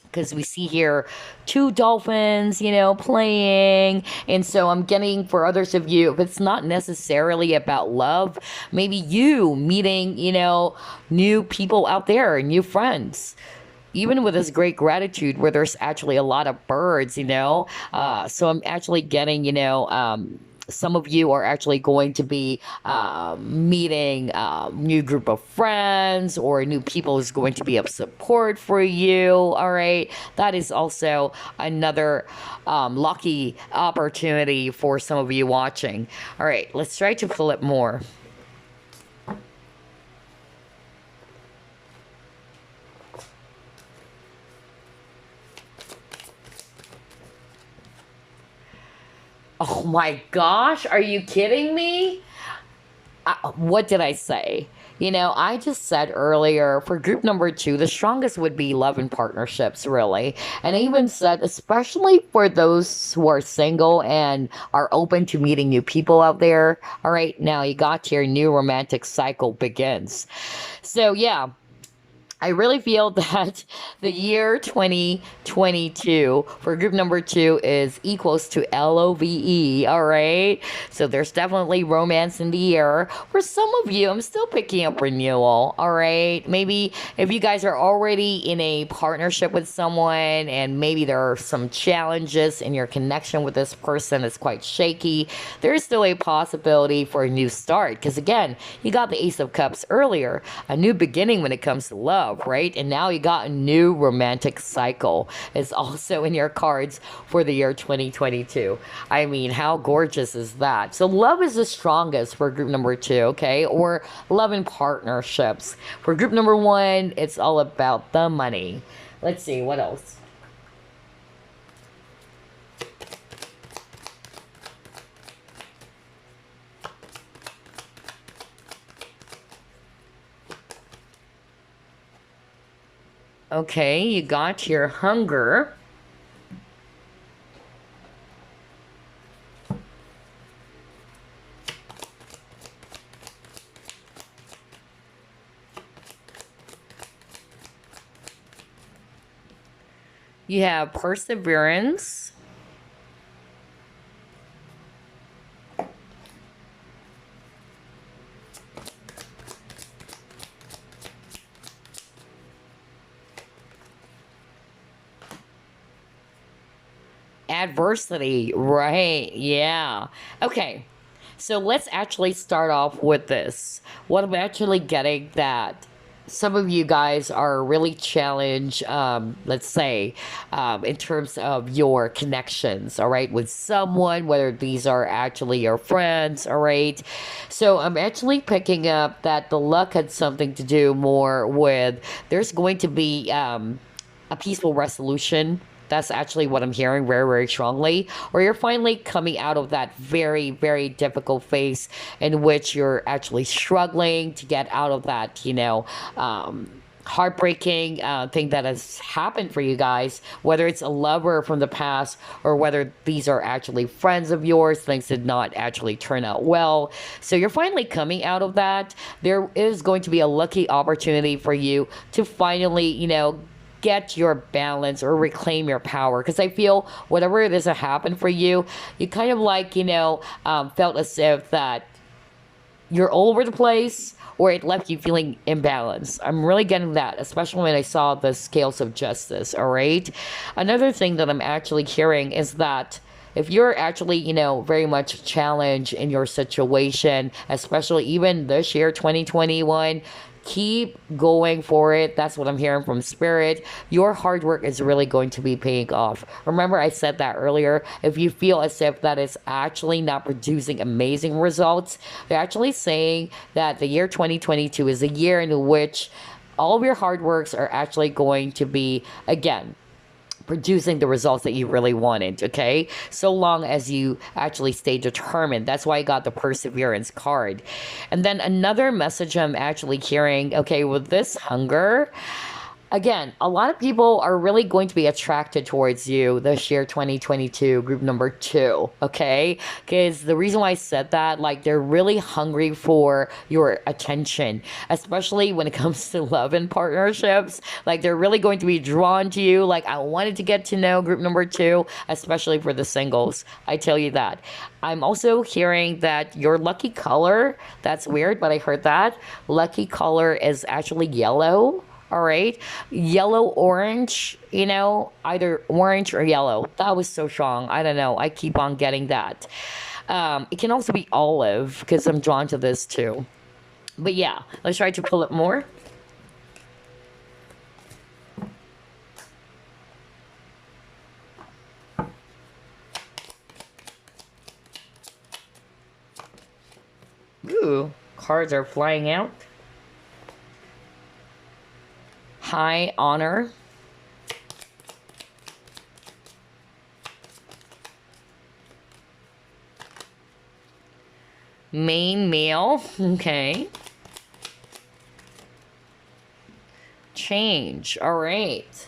because we see here two dolphins, playing. And so I'm getting, for others of you, if it's not necessarily about love, maybe you meeting, new people out there, new friends. Even with this great gratitude where there's actually a lot of birds, so I'm actually getting, some of you are actually going to be meeting a new group of friends, or new people is going to be of support for you. All right, that is also another lucky opportunity for some of you watching. All right, let's try to flip more. Oh my gosh, are you kidding me? What did I say? I just said earlier for group number two, the strongest would be love and partnerships, really. And I even said, especially for those who are single and are open to meeting new people out there. All right, now you got your new romantic cycle begins. So, yeah. I really feel that the year 2022 for group number two is equals to LOVE, all right? So there's definitely romance in the air. For some of you, I'm still picking up renewal, all right? Maybe if you guys are already in a partnership with someone and maybe there are some challenges in your connection with this person, it's quite shaky, there's still a possibility for a new start. Because again, you got the Ace of Cups earlier, a new beginning when it comes to love. Right? And now you got a new romantic cycle. It's also in your cards for the year 2022. I mean, how gorgeous is that? So love is the strongest for group number two, okay? Or love and partnerships. For group number one, it's all about the money. Let's see, what else? Okay, you got your hunger. You have perseverance. Adversity, right? Yeah. Okay. So let's actually start off with this. What I'm actually getting that some of you guys are really challenged, let's say, in terms of your connections, all right, with someone, whether these are actually your friends, all right. So I'm actually picking up that the luck had something to do more with there's going to be a peaceful resolution. That's actually what I'm hearing very, very strongly. Or you're finally coming out of that very, very difficult phase in which you're actually struggling to get out of that, heartbreaking thing that has happened for you guys, whether it's a lover from the past or whether these are actually friends of yours, things did not actually turn out well. So you're finally coming out of that. There is going to be a lucky opportunity for you to finally, get your balance or reclaim your power, because I feel whatever it is that happened for you, you kind of like felt as if that you're all over the place or it left you feeling imbalanced. I'm really getting that, especially when I saw the scales of justice. All right, another thing that I'm actually hearing is that if you're actually, very much challenged in your situation, especially even this year, 2021, keep going for it. That's what I'm hearing from spirit. Your hard work is really going to be paying off. Remember, I said that earlier. If you feel as if that is actually not producing amazing results, they're actually saying that the year 2022 is a year in which all of your hard works are actually going to be, again, producing the results that you really wanted, okay? So long as you actually stay determined. That's why I got the perseverance card. And then another message I'm actually hearing, okay, with this hunger, again, a lot of people are really going to be attracted towards you this year, 2022, group number 2, okay? Because the reason why I said that, like, they're really hungry for your attention, especially when it comes to love and partnerships. Like, they're really going to be drawn to you. Like, I wanted to get to know group number 2, especially for the singles. I tell you that. I'm also hearing that your lucky color, that's weird, but I heard that. Lucky color is actually yellow. All right. Yellow, orange, either orange or yellow. That was so strong. I don't know. I keep on getting that. It can also be olive because I'm drawn to this too. But yeah, let's try to pull it more. Ooh, cards are flying out. High honor. Main male. Okay. Change. All right.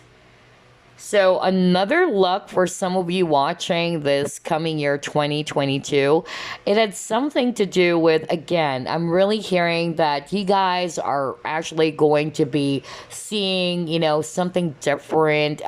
So another luck for some of you watching this coming year 2022, it had something to do with, again, I'm really hearing that you guys are actually going to be seeing, something different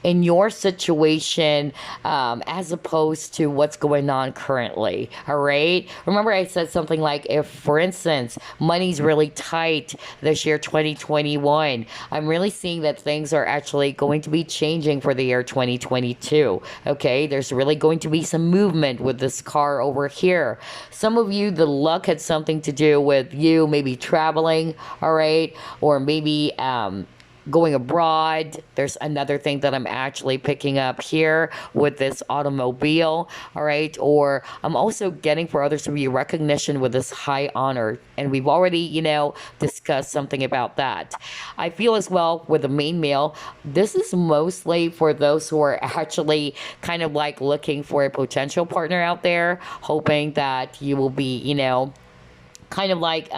in your situation as opposed to what's going on currently, all right? Remember I said something like, if, for instance, money's really tight this year 2021, I'm really seeing that things are actually going to be changing for the year 2022. Okay, there's really going to be some movement with this car over here. Some of you, the luck had something to do with you maybe traveling, all right, or maybe going abroad. There's another thing that I'm actually picking up here with this automobile, all right? Or I'm also getting for others to be recognition with this high honor. And we've already, discussed something about that. I feel as well with the main male, this is mostly for those who are actually kind of like looking for a potential partner out there, hoping that you will be, kind of like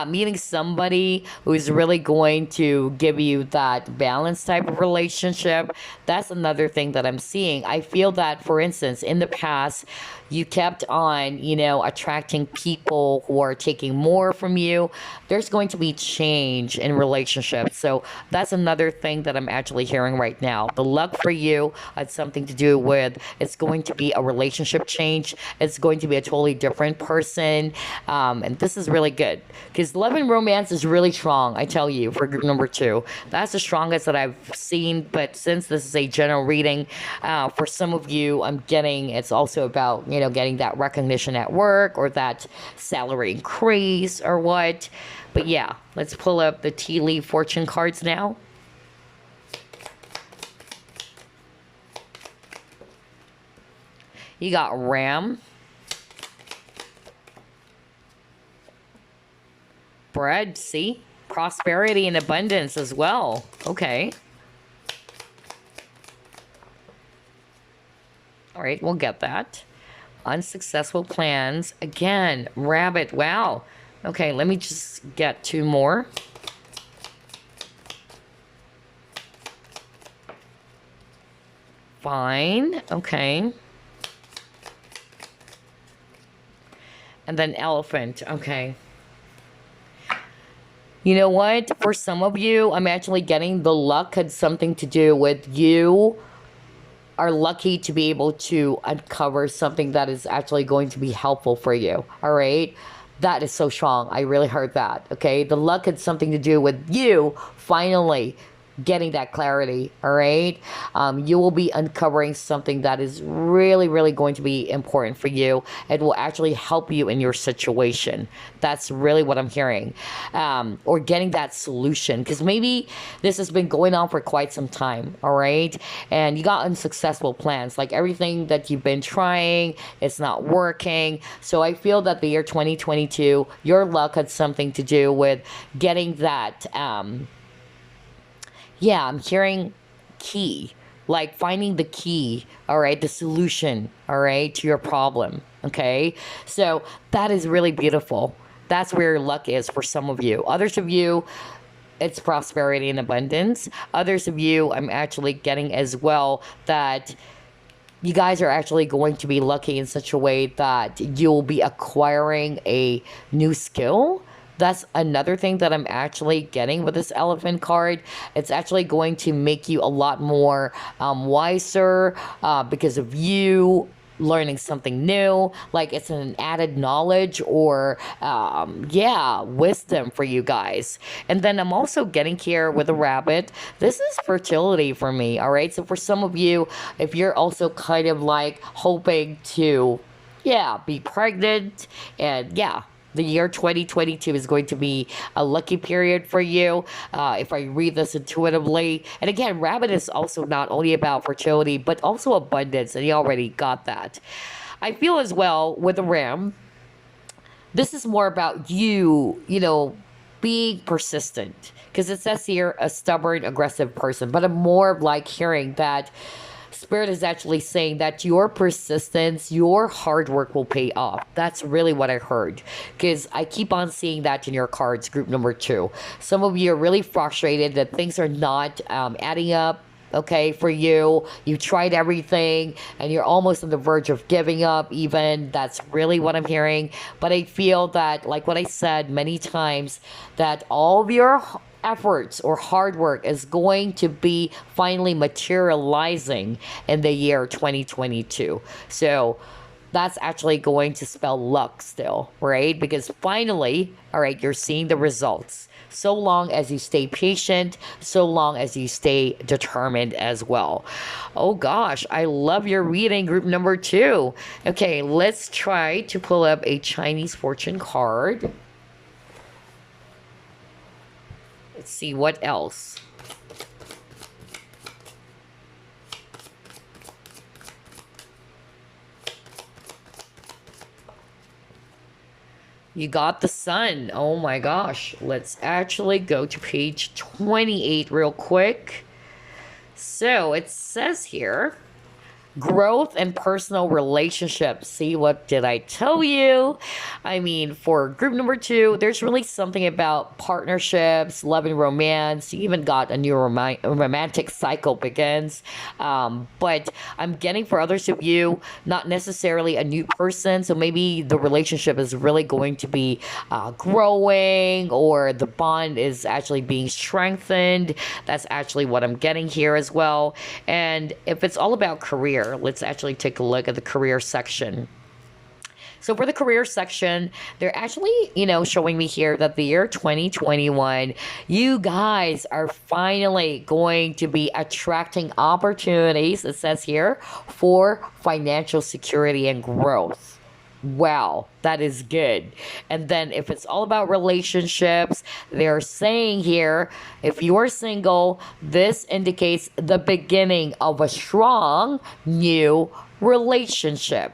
meeting somebody who's really going to give you that balanced type of relationship. That's another thing that I'm seeing. I feel that, for instance, in the past you kept on attracting people who are taking more from you. There's going to be change in relationships, so that's another thing that I'm actually hearing right now. The luck for you has something to do with, it's going to be a relationship change. It's going to be a totally different person. And this is really good because love and romance is really strong, I tell you, for group number 2. That's the strongest that I've seen. But since this is a general reading, for some of you, I'm getting it's also about, getting that recognition at work or that salary increase or what. But yeah, let's pull up the tea leaf fortune cards now. You got Ram, bread, see? Prosperity and abundance as well. Okay. All right, we'll get that. Unsuccessful plans. Again, rabbit. Wow. Okay, let me just get 2 more. Fine. Okay. And then elephant. Okay. You know what? For some of you, I'm actually getting the luck had something to do with you are lucky to be able to uncover something that is actually going to be helpful for you. All right. That is so strong. I really heard that. Okay. The luck had something to do with you finally getting that clarity. All right. You will be uncovering something that is really, really going to be important for you. It will actually help you in your situation. That's really what I'm hearing. Or getting that solution, because maybe this has been going on for quite some time. All right. And you got unsuccessful plans, like everything that you've been trying, it's not working. So I feel that the year 2022, your luck had something to do with getting that, yeah, I'm hearing key, like finding the key, all right, the solution, all right, to your problem, okay? So that is really beautiful. That's where your luck is for some of you. Others of you, it's prosperity and abundance. Others of you, I'm actually getting as well that you guys are actually going to be lucky in such a way that you'll be acquiring a new skill. That's another thing that I'm actually getting with this elephant card. It's actually going to make you a lot more wiser because of you learning something new. Like it's an added knowledge or, yeah, wisdom for you guys. And then I'm also getting here with a rabbit. This is fertility for me, all right? So for some of you, if you're also kind of like hoping to, yeah, be pregnant and yeah, the year 2022 is going to be a lucky period for you. If I read this intuitively. And again, rabbit is also not only about fertility, but also abundance. And you already got that. I feel as well with the ram, this is more about you, being persistent. Because it says here, a stubborn, aggressive person. But I'm more like hearing that Spirit is actually saying that your persistence, your hard work will pay off. That's really what I heard. Because I keep on seeing that in your cards, group number 2. Some of you are really frustrated that things are not adding up. Okay, for you, you tried everything and you're almost on the verge of giving up even. That's really what I'm hearing. But I feel that, like what I said many times, that all of your efforts or hard work is going to be finally materializing in the year 2022. So that's actually going to spell luck still, right? Because finally, all right, you're seeing the results. So long as you stay patient, so long as you stay determined as well. Oh gosh, I love your reading, group number 2. Okay, let's try to pull up a Chinese fortune card. Let's see what else. You got the sun. Oh my gosh. Let's actually go to page 28 real quick. So it says here, growth and personal relationships. See, what did I tell you? I mean, for group number 2, there's really something about partnerships, love and romance. You even got a new romantic cycle begins. But I'm getting for others of you, not necessarily a new person. So maybe the relationship is really going to be growing, or the bond is actually being strengthened. That's actually what I'm getting here as well. And if it's all about career, let's actually take a look at the career section. So for the career section, they're actually, showing me here that the year 2021, you guys are finally going to be attracting opportunities, it says here, for financial security and growth. Wow, that is good. And then if it's all about relationships, they're saying here, if you're single, this indicates the beginning of a strong new relationship.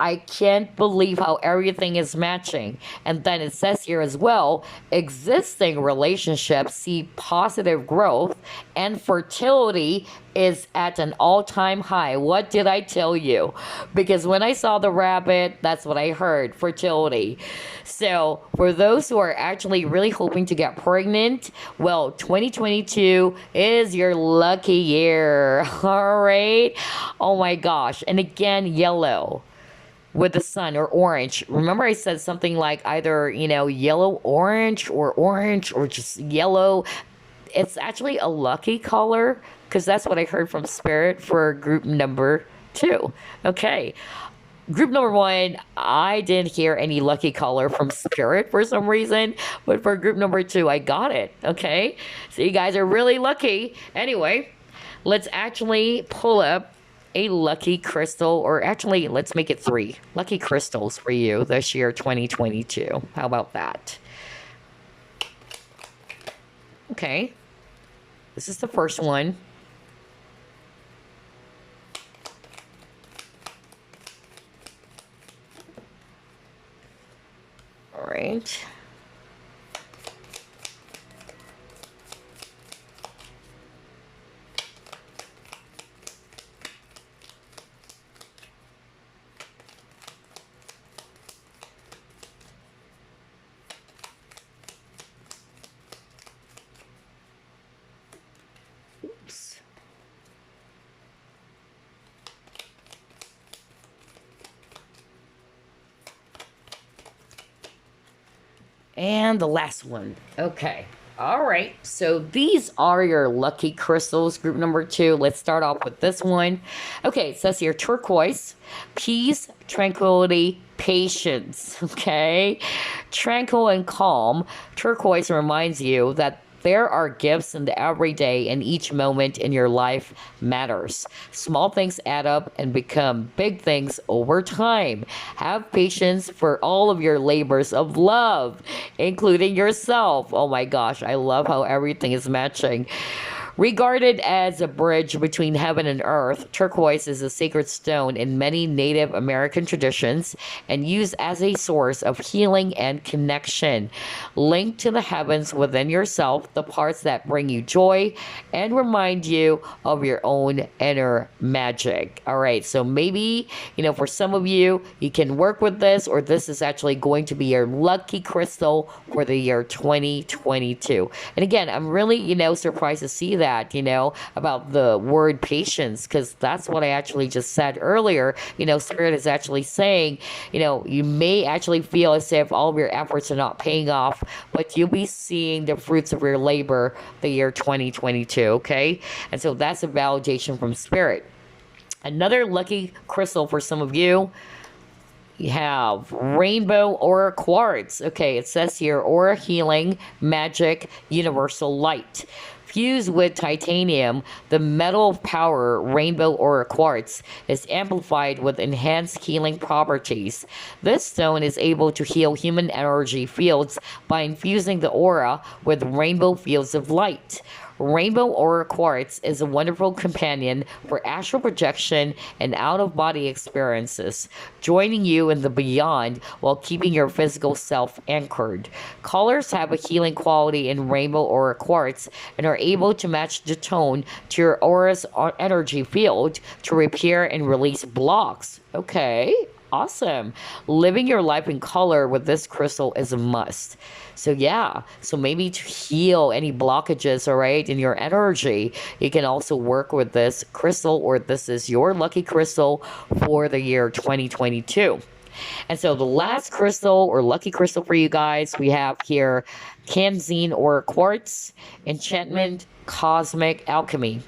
I can't believe how everything is matching. And then it says here as well, existing relationships see positive growth and fertility is at an all-time high. What did I tell you? Because when I saw the rabbit, that's what I heard, fertility. So for those who are actually really hoping to get pregnant, well, 2022 is your lucky year. All right. Oh my gosh. And again, yellow with the sun, or orange. Remember I said something like either, yellow orange or just yellow. It's actually a lucky color because that's what I heard from Spirit for group number 2. Okay. Group number 1, I didn't hear any lucky color from Spirit for some reason, but for group number 2, I got it. Okay. So you guys are really lucky. Anyway, let's actually pull up a lucky crystal, or actually, let's make it 3 lucky crystals for you this year, 2022. How about that? Okay. This is the first one. All right. Oops. And the last one. Okay. All right. So these are your lucky crystals, group number 2. Let's start off with this one. Okay. It says here turquoise, peace, tranquility, patience. Okay. Tranquil and calm. Turquoise reminds you that there are gifts in the everyday, and each moment in your life matters. Small things add up and become big things over time. Have patience for all of your labors of love, including yourself. Oh my gosh, I love how everything is matching. Regarded as a bridge between heaven and earth, turquoise is a sacred stone in many Native American traditions and used as a source of healing and connection. Linked to the heavens within yourself, the parts that bring you joy and remind you of your own inner magic. All right, so maybe, for some of you, you can work with this, or this is actually going to be your lucky crystal for the year 2022. And again, I'm really, surprised to see that, about the word patience, because that's what I actually just said earlier. Spirit is actually saying, you may actually feel as if all of your efforts are not paying off, but you'll be seeing the fruits of your labor the year 2022, okay? And so that's a validation from Spirit. Another lucky crystal for some of you, you have rainbow aura quartz. Okay, it says here aura healing, magic, universal light. Fused with titanium, the metal of power, rainbow aura quartz, is amplified with enhanced healing properties. This stone is able to heal human energy fields by infusing the aura with rainbow fields of light. Rainbow aura quartz is a wonderful companion for astral projection and out-of-body experiences, joining you in the beyond while keeping your physical self anchored. Colors have a healing quality in rainbow aura quartz and are able to match the tone to your aura's energy field to repair and release blocks. Okay, awesome. Living your life in color with this crystal is a must. So yeah, so maybe to heal any blockages, all right, in your energy, you can also work with this crystal, or this is your lucky crystal for the year 2022. And so the last crystal or lucky crystal for you guys, we have here Kanzine or quartz, enchantment, cosmic alchemy.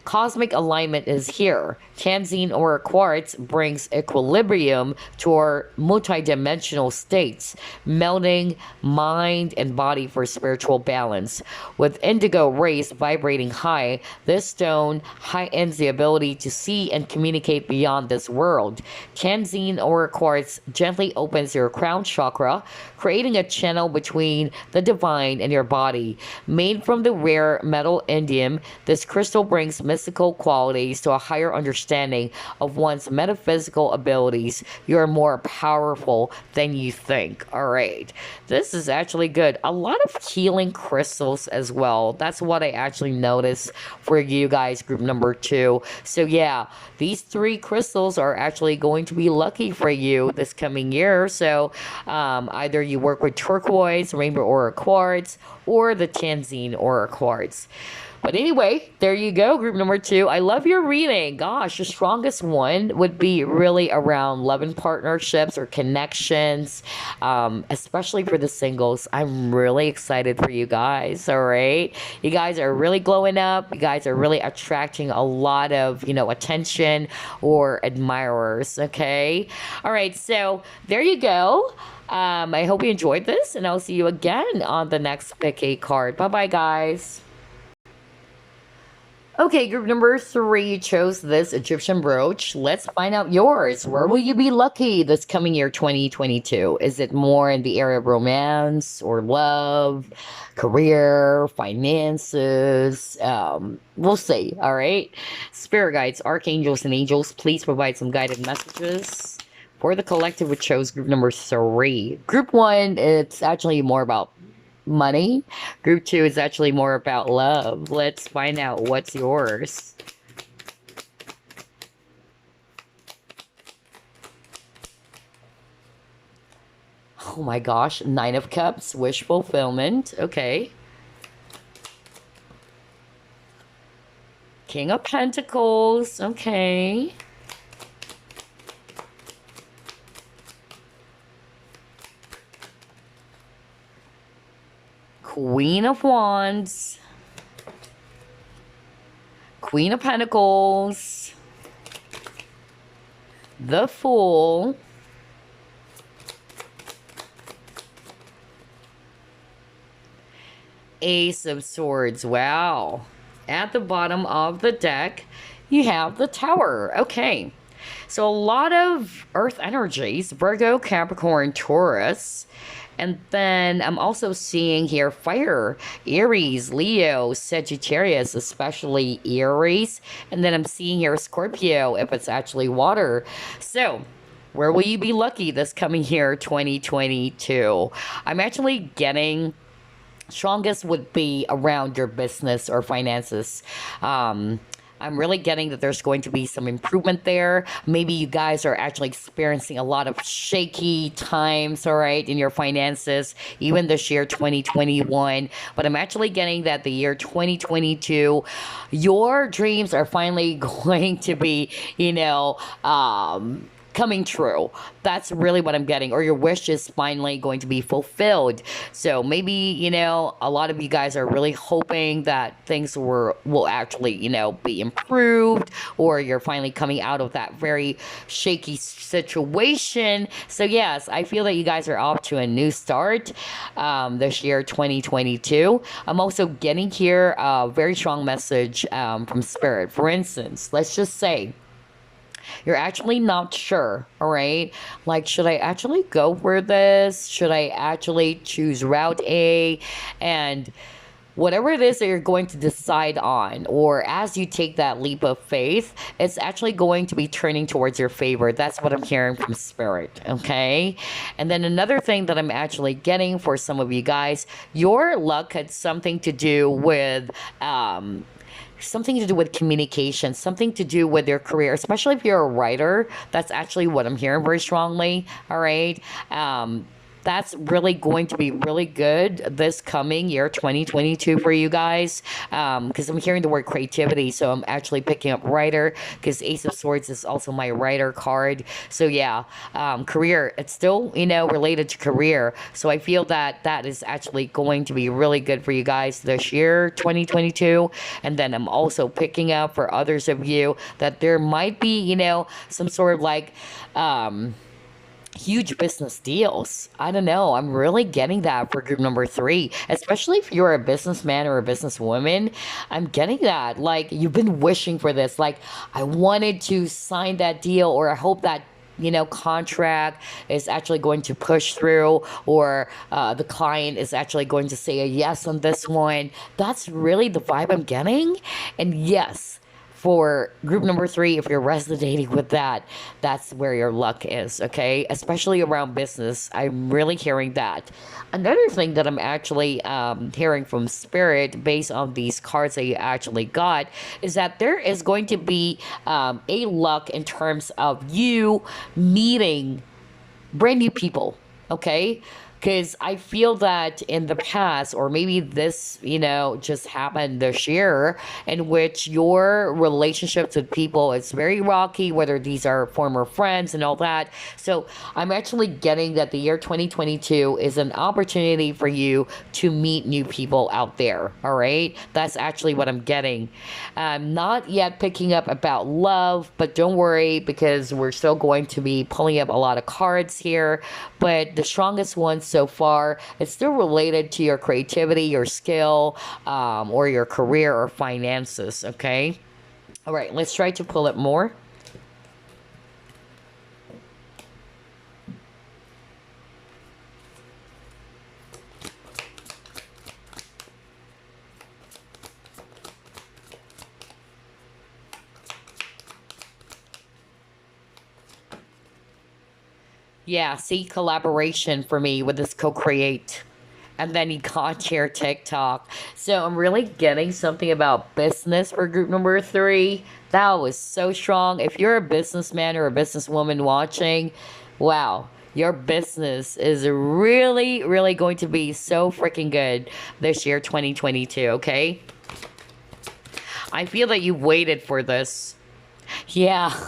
Cosmic alignment is here. Tanzine or quartz brings equilibrium to our multidimensional states, melding mind and body for spiritual balance. With indigo rays vibrating high, this stone heightens the ability to see and communicate beyond this world. Tanzine or quartz gently opens your crown chakra, creating a channel between the divine and your body. Made from the rare metal indium, this crystal brings mystical qualities to a higher understanding of one's metaphysical abilities. You're more powerful than you think. All right. This is actually good. A lot of healing crystals as well. That's what I actually noticed for you guys, group number 2. So yeah, these 3 crystals are actually going to be lucky for you this coming year. So either you work with turquoise, rainbow aura quartz, or the Tanzine aura quartz. But anyway, there you go, group number 2. I love your reading. Gosh, the strongest one would be really around love and partnerships or connections, especially for the singles. I'm really excited for you guys, all right? You guys are really glowing up. You guys are really attracting a lot of, attention or admirers, okay? All right, so there you go. I hope you enjoyed this, and I'll see you again on the next pick a card. Bye-bye, guys. Okay, group number 3 chose this Egyptian brooch. Let's find out yours. Where will you be lucky this coming year, 2022? Is it more in the area of romance or love, career, finances? We'll see, all right? Spirit guides, archangels, and angels, please provide some guided messages for the collective, which chose group number 3. Group 1, it's actually more about money. Group 2 is actually more about love. Let's find out what's yours. Oh my gosh, 9 of Cups, wish fulfillment. Okay. King of Pentacles. Okay. Queen of Wands, Queen of Pentacles, the Fool, Ace of Swords. Wow. At the bottom of the deck, you have the Tower. Okay. So a lot of Earth energies, Virgo, Capricorn, Taurus. And then I'm also seeing here fire, Aries, Leo, Sagittarius, especially Aries. And then I'm seeing here Scorpio, if it's actually water. So where will you be lucky this coming year, 2022? I'm actually getting strongest would be around your business or finances. I'm really getting that there's going to be some improvement there. Maybe you guys are actually experiencing a lot of shaky times, all right, in your finances, even this year, 2021. But I'm actually getting that the year 2022, your dreams are finally going to be, coming true. That's really what I'm getting. Or your wish is finally going to be fulfilled. So maybe, a lot of you guys are really hoping that things will actually, be improved, or you're finally coming out of that very shaky situation. So yes, I feel that you guys are off to a new start this year, 2022. I'm also getting here a very strong message from Spirit. For instance, let's just say you're actually not sure, all right? Like, should I actually go for this? Should I actually choose route A? And whatever it is that you're going to decide on, or as you take that leap of faith, it's actually going to be turning towards your favor. That's what I'm hearing from Spirit, okay? And then another thing that I'm actually getting for some of you guys, your luck had something to do with communication, something to do with your career, especially if you're a writer. That's actually what I'm hearing very strongly, all right? that's really going to be really good this coming year 2022 for you guys, because I'm hearing the word creativity, so I'm actually picking up writer, because Ace of Swords is also my writer card. So yeah, career, it's still, related to career, so I feel that that is actually going to be really good for you guys this year 2022. And then I'm also picking up for others of you that there might be, some sort of like huge business deals. I don't know. I'm really getting that for group number three, especially if you're a businessman or a businesswoman. I'm getting that. Like, you've been wishing for this. Like, I wanted to sign that deal, or I hope that contract is actually going to push through, or the client is actually going to say a yes on this one. That's really the vibe I'm getting. And yes, for group number three, if you're resonating with that, that's where your luck is, okay? Especially around business. I'm really hearing that. Another thing that I'm actually hearing from Spirit, based on these cards that you actually got, is that there is going to be a luck in terms of you meeting brand new people, okay? Because I feel that in the past, or maybe this, just happened this year, in which your relationships with people is very rocky, whether these are former friends and all that. So I'm actually getting that the year 2022 is an opportunity for you to meet new people out there, all right? That's actually what I'm getting. I'm not yet picking up about love, but don't worry, because we're still going to be pulling up a lot of cards here. But the strongest one so far, it's still related to your creativity, your skill, or your career or finances, okay? All right, let's try to pull it more. Yeah, see, collaboration for me with this co-create. And then you got your TikTok. So I'm really getting something about business for group number three. That was so strong. If you're a businessman or a businesswoman watching, wow, your business is really, really going to be so freaking good this year, 2022, okay? I feel that you waited for this. Yeah.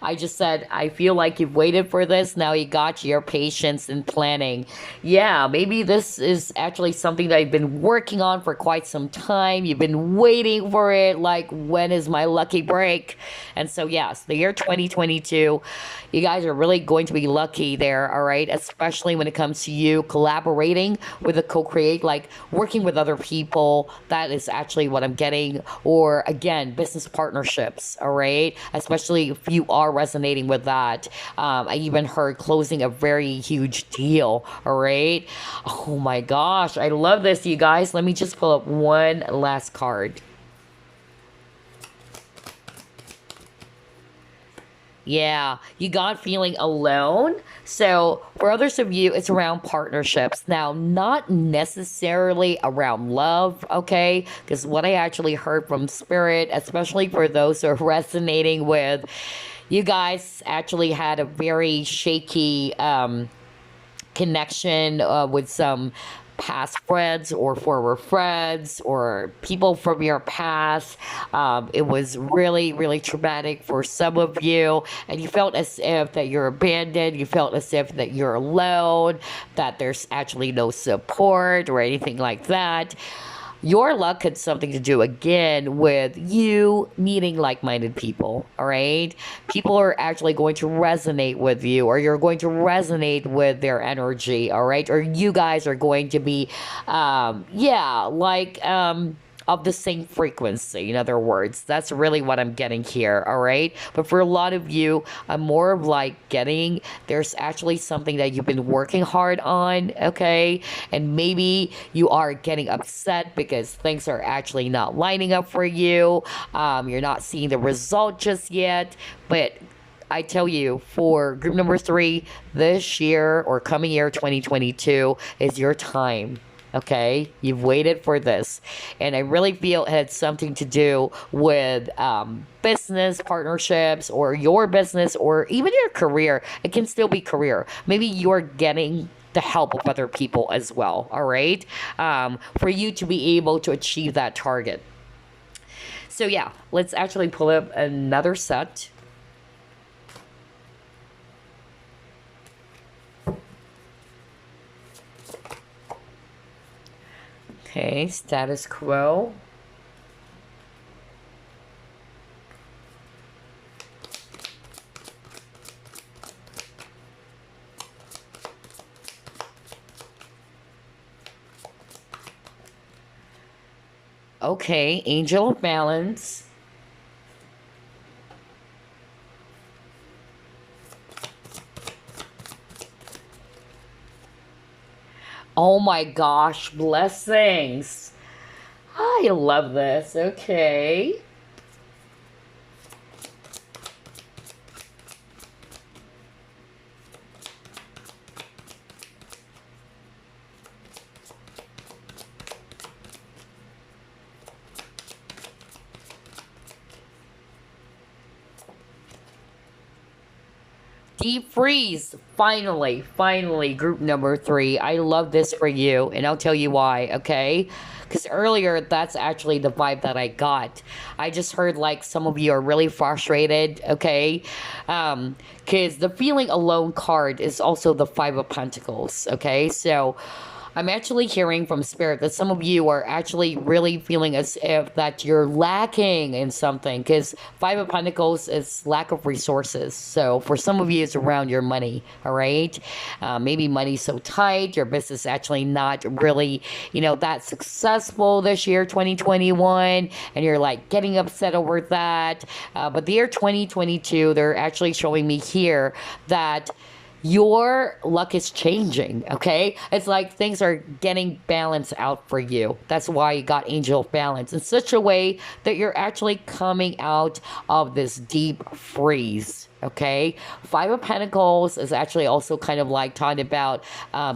I just said, I feel like you've waited for this. Now you got your patience and planning. Yeah, maybe this is actually something that you've been working on for quite some time. You've been waiting for it. Like, when is my lucky break? And so, yes, the year 2022, you guys are really going to be lucky there, all right? Especially when it comes to you collaborating with a co-create, like working with other people. That is actually what I'm getting. Or, again, business partnerships, all right? Especially if you are resonating with that. I even heard closing a very huge deal. All right. Oh my gosh. I love this, you guys. Let me just pull up one last card. Yeah, you got feeling alone. So, for others of you, it's around partnerships. Now, not necessarily around love, okay? Because what I actually heard from Spirit, especially for those who are resonating with, you guys actually had a very shaky connection with some past friends or former friends or people from your past. It was really, really traumatic for some of you, and you felt as if that you're abandoned. You felt as if that you're alone, that there's actually no support or anything like that. Your luck had something to do again with you meeting like-minded people, all right? People are actually going to resonate with you, or you're going to resonate with their energy, all right? Or you guys are going to be, of the same frequency, in other words. That's really what I'm getting here, all right? But for a lot of you, I'm more of like getting, there's actually something that you've been working hard on, okay? And maybe you are getting upset because things are actually not lining up for you. You're not seeing the result just yet, but I tell you, for group number three, this year or coming year 2022 is your time. Okay, you've waited for this, and I really feel it had something to do with business partnerships, or your business, or even your career. It can still be career. Maybe you're getting the help of other people as well. All right, for you to be able to achieve that target. So yeah, let's actually pull up another set. Okay, status quo. Okay, Angel of Balance. Oh my gosh, blessings. I love this. Okay. Deep freeze. Finally, finally, group number 3. I love this for you, and I'll tell you why, okay? Because earlier, that's actually the vibe that I got. I just heard like some of you are really frustrated, okay? Because the feeling alone card is also the 5 of Pentacles, okay? So I'm actually hearing from Spirit that some of you are actually really feeling as if that you're lacking in something, because 5 of Pentacles is lack of resources. So for some of you, it's around your money, all right? Maybe money's so tight, your business actually not really, that successful this year, 2021, and you're like getting upset over that. But the year 2022, they're actually showing me here that your luck is changing, okay? It's like things are getting balanced out for you. That's why you got Angel of Balance in such a way that you're actually coming out of this deep freeze, okay? 5 of Pentacles is actually also kind of like talking about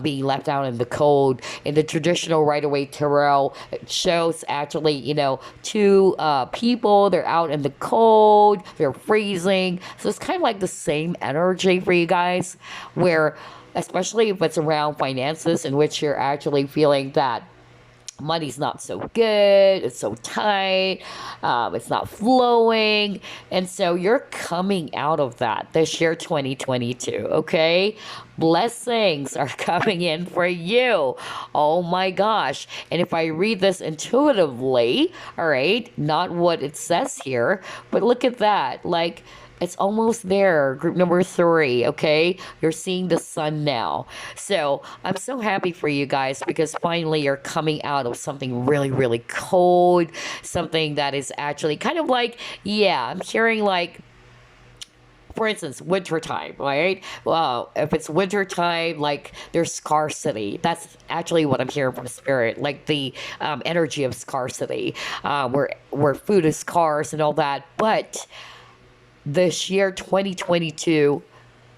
being left out in the cold. In the traditional Rider-Waite Tarot, it shows actually, two people, they're out in the cold, they're freezing. So it's kind of like the same energy for you guys, where especially if it's around finances, in which you're actually feeling that money's not so good, it's so tight, it's not flowing, and so you're coming out of that this year 2022, okay? Blessings are coming in for you. Oh my gosh. And if I read this intuitively, all right, not what it says here, but look at that, like it's almost there, group number 3, okay? You're seeing the sun now. So I'm so happy for you guys, because finally you're coming out of something really, really cold, something that is actually kind of like, yeah, I'm hearing like, for instance, wintertime, right? Well, if it's wintertime, like there's scarcity. That's actually what I'm hearing from Spirit, like the energy of scarcity, where food is scarce and all that. But this year 2022,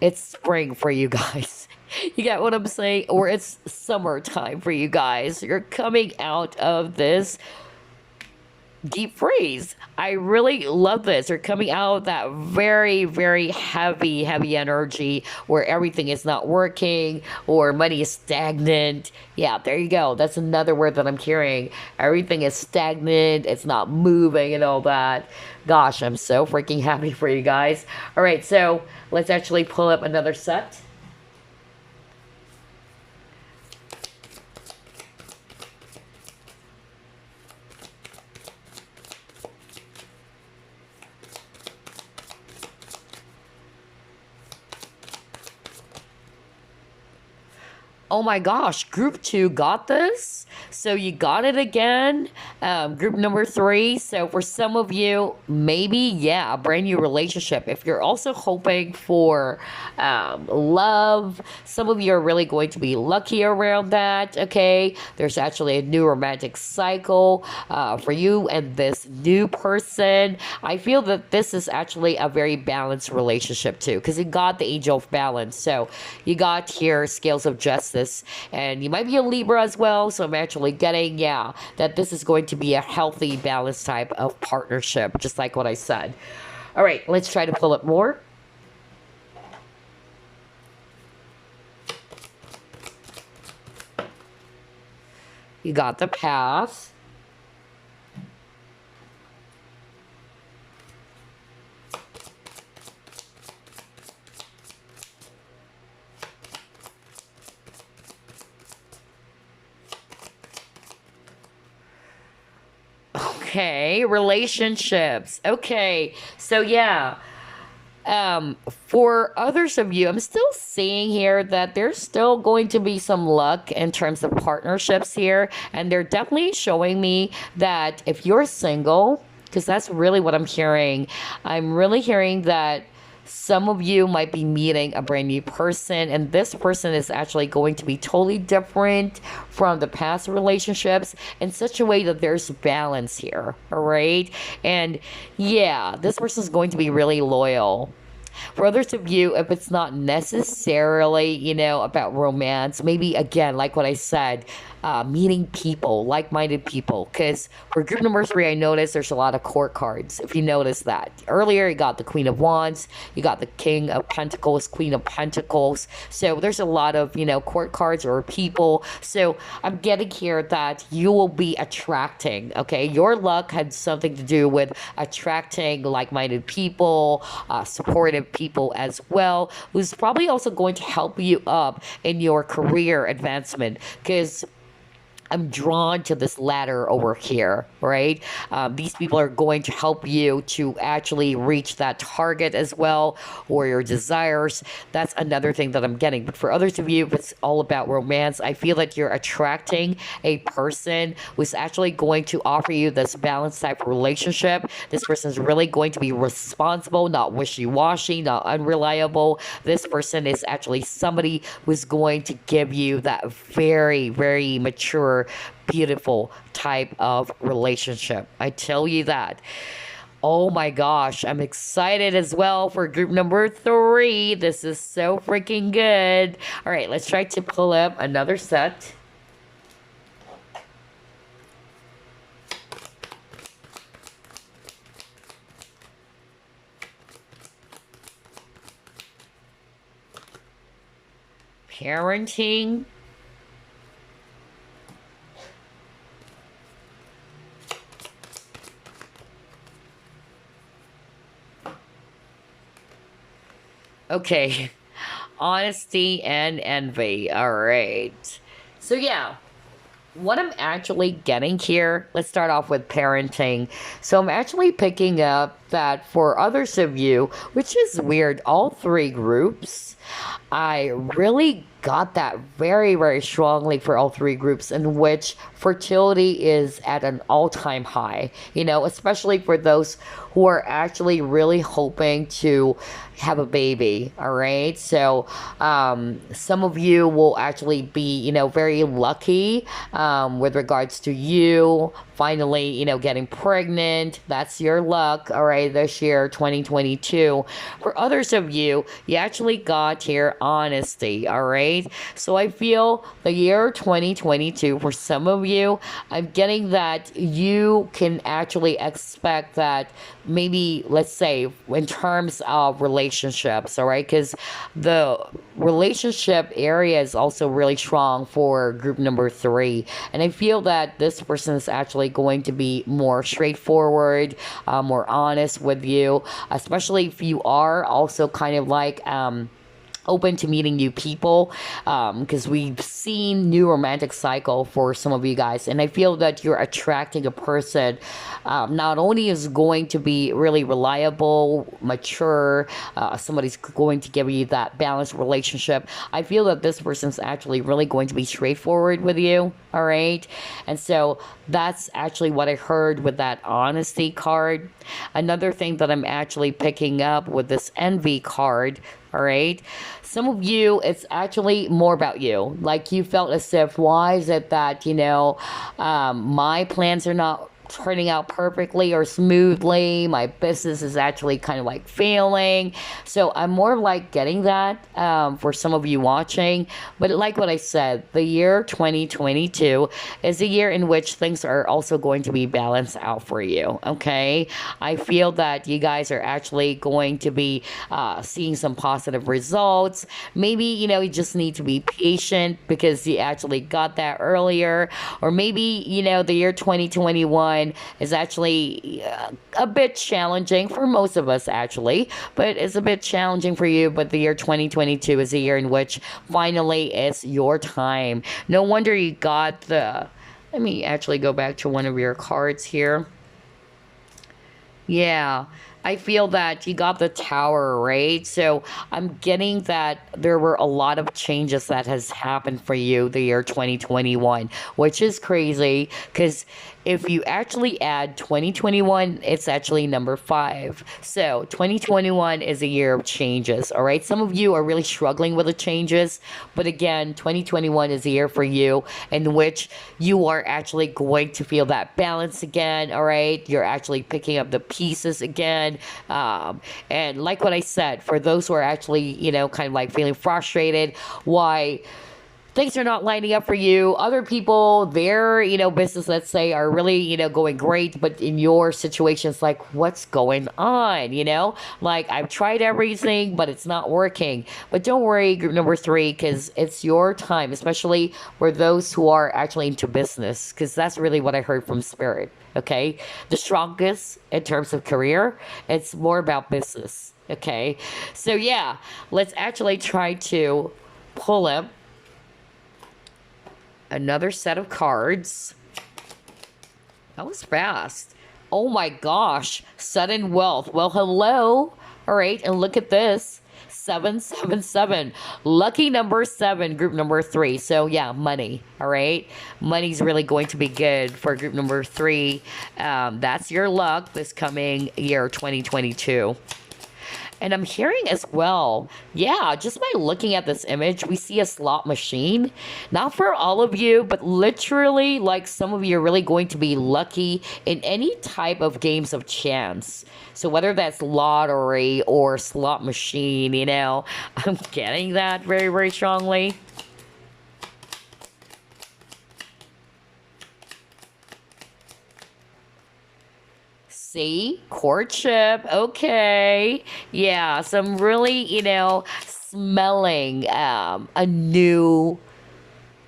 it's spring for you guys. You get what I'm saying? Or it's summertime for you guys. You're coming out of this deep freeze. I really love this. You're coming out of that very, very heavy, heavy energy where everything is not working or money is stagnant. Yeah, there you go. That's another word that I'm hearing. Everything is stagnant. It's not moving and all that. Gosh, I'm so freaking happy for you guys. All right, so let's actually pull up another set. Oh my gosh, group 2 got this. So you got it again. Group number 3. So for some of you, maybe, yeah, a brand new relationship. If you're also hoping for love, some of you are really going to be lucky around that, okay? There's actually a new romantic cycle for you and this new person. I feel that this is actually a very balanced relationship too, because you got the Angel of Balance. So you got here Scales of Justice, and you might be a Libra as well. So I'm actually getting, yeah, that this is going to be a healthy, balanced type of partnership, just like what I said. All right, let's try to pull up more. You got the path. Okay, relationships. Okay, so yeah, for others of you, I'm still seeing here that there's still going to be some luck in terms of partnerships here, and they're definitely showing me that if you're single, because that's really what I'm hearing. I'm really hearing that some of you might be meeting a brand new person, and this person is actually going to be totally different from the past relationships in such a way that there's balance here, all right? And yeah, this person is going to be really loyal. For others of you, if it's not necessarily, about romance, maybe again, like what I said, meeting people, like-minded people. Because for group number 3, I noticed there's a lot of court cards. If you notice that earlier, you got the Queen of Wands, you got the King of Pentacles, Queen of Pentacles. So there's a lot of court cards or people. So I'm getting here that you will be attracting. Okay, your luck had something to do with attracting like-minded people, supportive people as well, who's probably also going to help you up in your career advancement. Because I'm drawn to this ladder over here, right? These people are going to help you to actually reach that target as well, or your desires. That's another thing that I'm getting. But for others of you, if it's all about romance, I feel that you're attracting a person who's actually going to offer you this balanced type of relationship. This person is really going to be responsible, not wishy-washy, not unreliable. This person is actually somebody who's going to give you that very, very mature, beautiful type of relationship. I tell you that. Oh my gosh, I'm excited as well for group number 3. This is so freaking good. All right, let's try to pull up another set. Parenting. Okay. Honesty and envy. All right. So, yeah, what I'm actually getting here, let's start off with parenting. So, I'm actually picking up that for others of you, which is weird, all 3 groups, I really got that very, very strongly for all 3 groups, in which fertility is at an all-time high, especially for those who are actually really hoping to have a baby. All right, so some of you will actually be very lucky with regards to you finally getting pregnant. That's your luck, all right, this year 2022. For others of you, you actually got here honesty. All right, so I feel the year 2022 for some of you, I'm getting that you can actually expect that, maybe let's say in terms of relationships, all right, because the relationship area is also really strong for group number 3, and I feel that this person is actually going to be more straightforward, more honest with you, especially if you are also kind of like open to meeting new people, because we've seen new romantic cycle for some of you guys, and I feel that you're attracting a person not only is going to be really reliable, mature, somebody's going to give you that balanced relationship. I feel that this person's actually really going to be straightforward with you, all right? And so that's actually what I heard with that honesty card. Another thing that I'm actually picking up with this envy card, all right, some of you, it's actually more about you. Like you felt as if, why is it that, my plans are not turning out perfectly or smoothly. My business is actually kind of like failing. So I'm more like getting that for some of you watching. But like what I said, the year 2022 is a year in which things are also going to be balanced out for you. Okay. I feel that you guys are actually going to be seeing some positive results. Maybe, you just need to be patient because you actually got that earlier. Or maybe, the year 2021 is actually a bit challenging for most of us, actually, but it's a bit challenging for you. But the year 2022 is a year in which finally it's your time. No wonder you got the. Let me actually go back to one of your cards here. Yeah, I feel that you got the tower, right? So I'm getting that there were a lot of changes that has happened for you the year 2021, which is crazy because if you actually add 2021, it's actually number 5. So 2021 is a year of changes, all right? Some of you are really struggling with the changes, but again, 2021 is a year for you in which you are actually going to feel that balance again, all right? You're actually picking up the pieces again. And like what I said, for those who are actually, kind of like feeling frustrated, why things are not lining up for you. Other people, their, business, let's say, are really, going great. But in your situation, it's like, what's going on? Like I've tried everything, but it's not working. But don't worry, group number 3, because it's your time, especially for those who are actually into business, because that's really what I heard from Spirit. Okay. The strongest in terms of career, it's more about business. Okay. So yeah, let's actually try to pull up another set of cards. That was fast. Oh my gosh. Sudden wealth. Well, hello. All right. And look at this. 777. Lucky number 7, group number 3. So yeah, money. All right. Money's really going to be good for group number 3. That's your luck this coming year 2022. And I'm hearing as well, yeah, just by looking at this image, we see a slot machine. Not for all of you, but literally, like some of you are really going to be lucky in any type of games of chance. So whether that's lottery or slot machine, I'm getting that very, very strongly. See, courtship. Okay. Yeah, so I'm really, smelling a new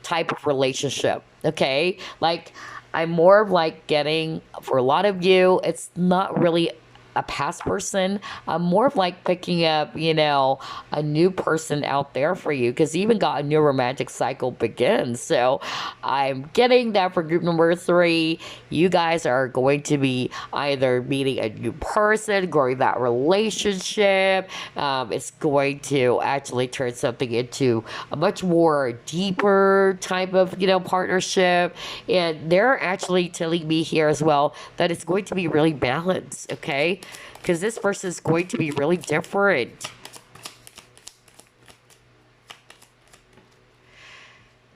type of relationship. Okay. Like, I'm more of like getting, for a lot of you, it's not really a past person. I'm more of like picking up, a new person out there for you because you even got a new romantic cycle begins. So I'm getting that for group number 3. You guys are going to be either meeting a new person, growing that relationship. It's going to actually turn something into a much more deeper type of, partnership. And they're actually telling me here as well that it's going to be really balanced, okay? Because this person is going to be really different.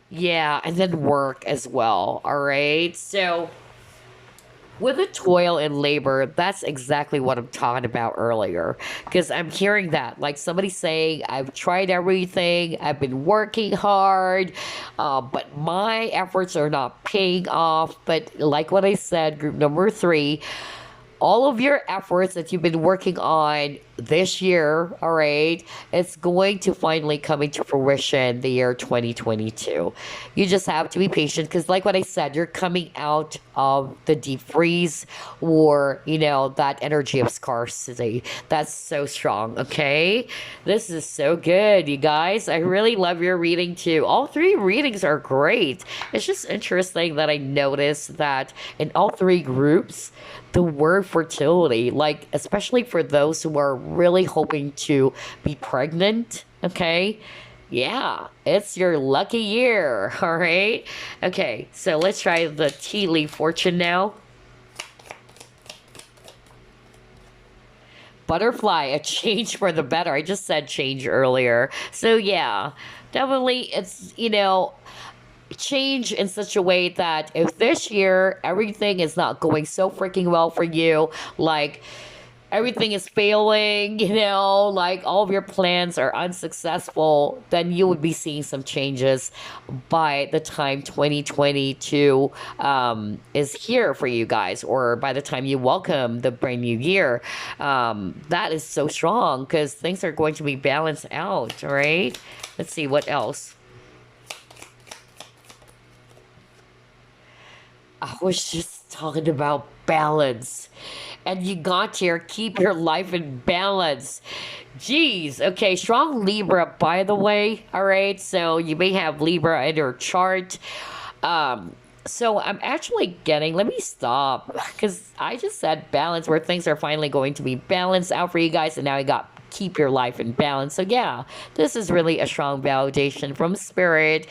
Yeah, and then work as well, all right? So with the toil and labor, that's exactly what I'm talking about earlier. Because I'm hearing that. Like somebody saying, I've tried everything, I've been working hard, but my efforts are not paying off. But like what I said, group number 3, all of your efforts that you've been working on this year, all right, it's going to finally come into fruition the year 2022. You just have to be patient because, like what I said, you're coming out of the deep freeze or, that energy of scarcity. That's so strong, okay? This is so good, you guys. I really love your reading too. All 3 readings are great. It's just interesting that I noticed that in all 3 groups, the word fertility, like especially for those who are really hoping to be pregnant, okay? Yeah, it's your lucky year, all right? Okay, so let's try the tea leaf fortune now. Butterfly, a change for the better. I just said change earlier. So yeah, definitely it's, change in such a way that if this year everything is not going so freaking well for you, like everything is failing, like all of your plans are unsuccessful, then you would be seeing some changes by the time 2022 is here for you guys, or by the time you welcome the brand new year. That is so strong because things are going to be balanced out, all right? Let's see what else. I was just talking about balance. And you got here, keep your life in balance. Jeez. Okay, strong Libra, by the way. All right, so you may have Libra in your chart. So I'm actually getting, let me stop because I just said balance where things are finally going to be balanced out for you guys, and now I got keep your life in balance. So yeah, this is really a strong validation from spirit.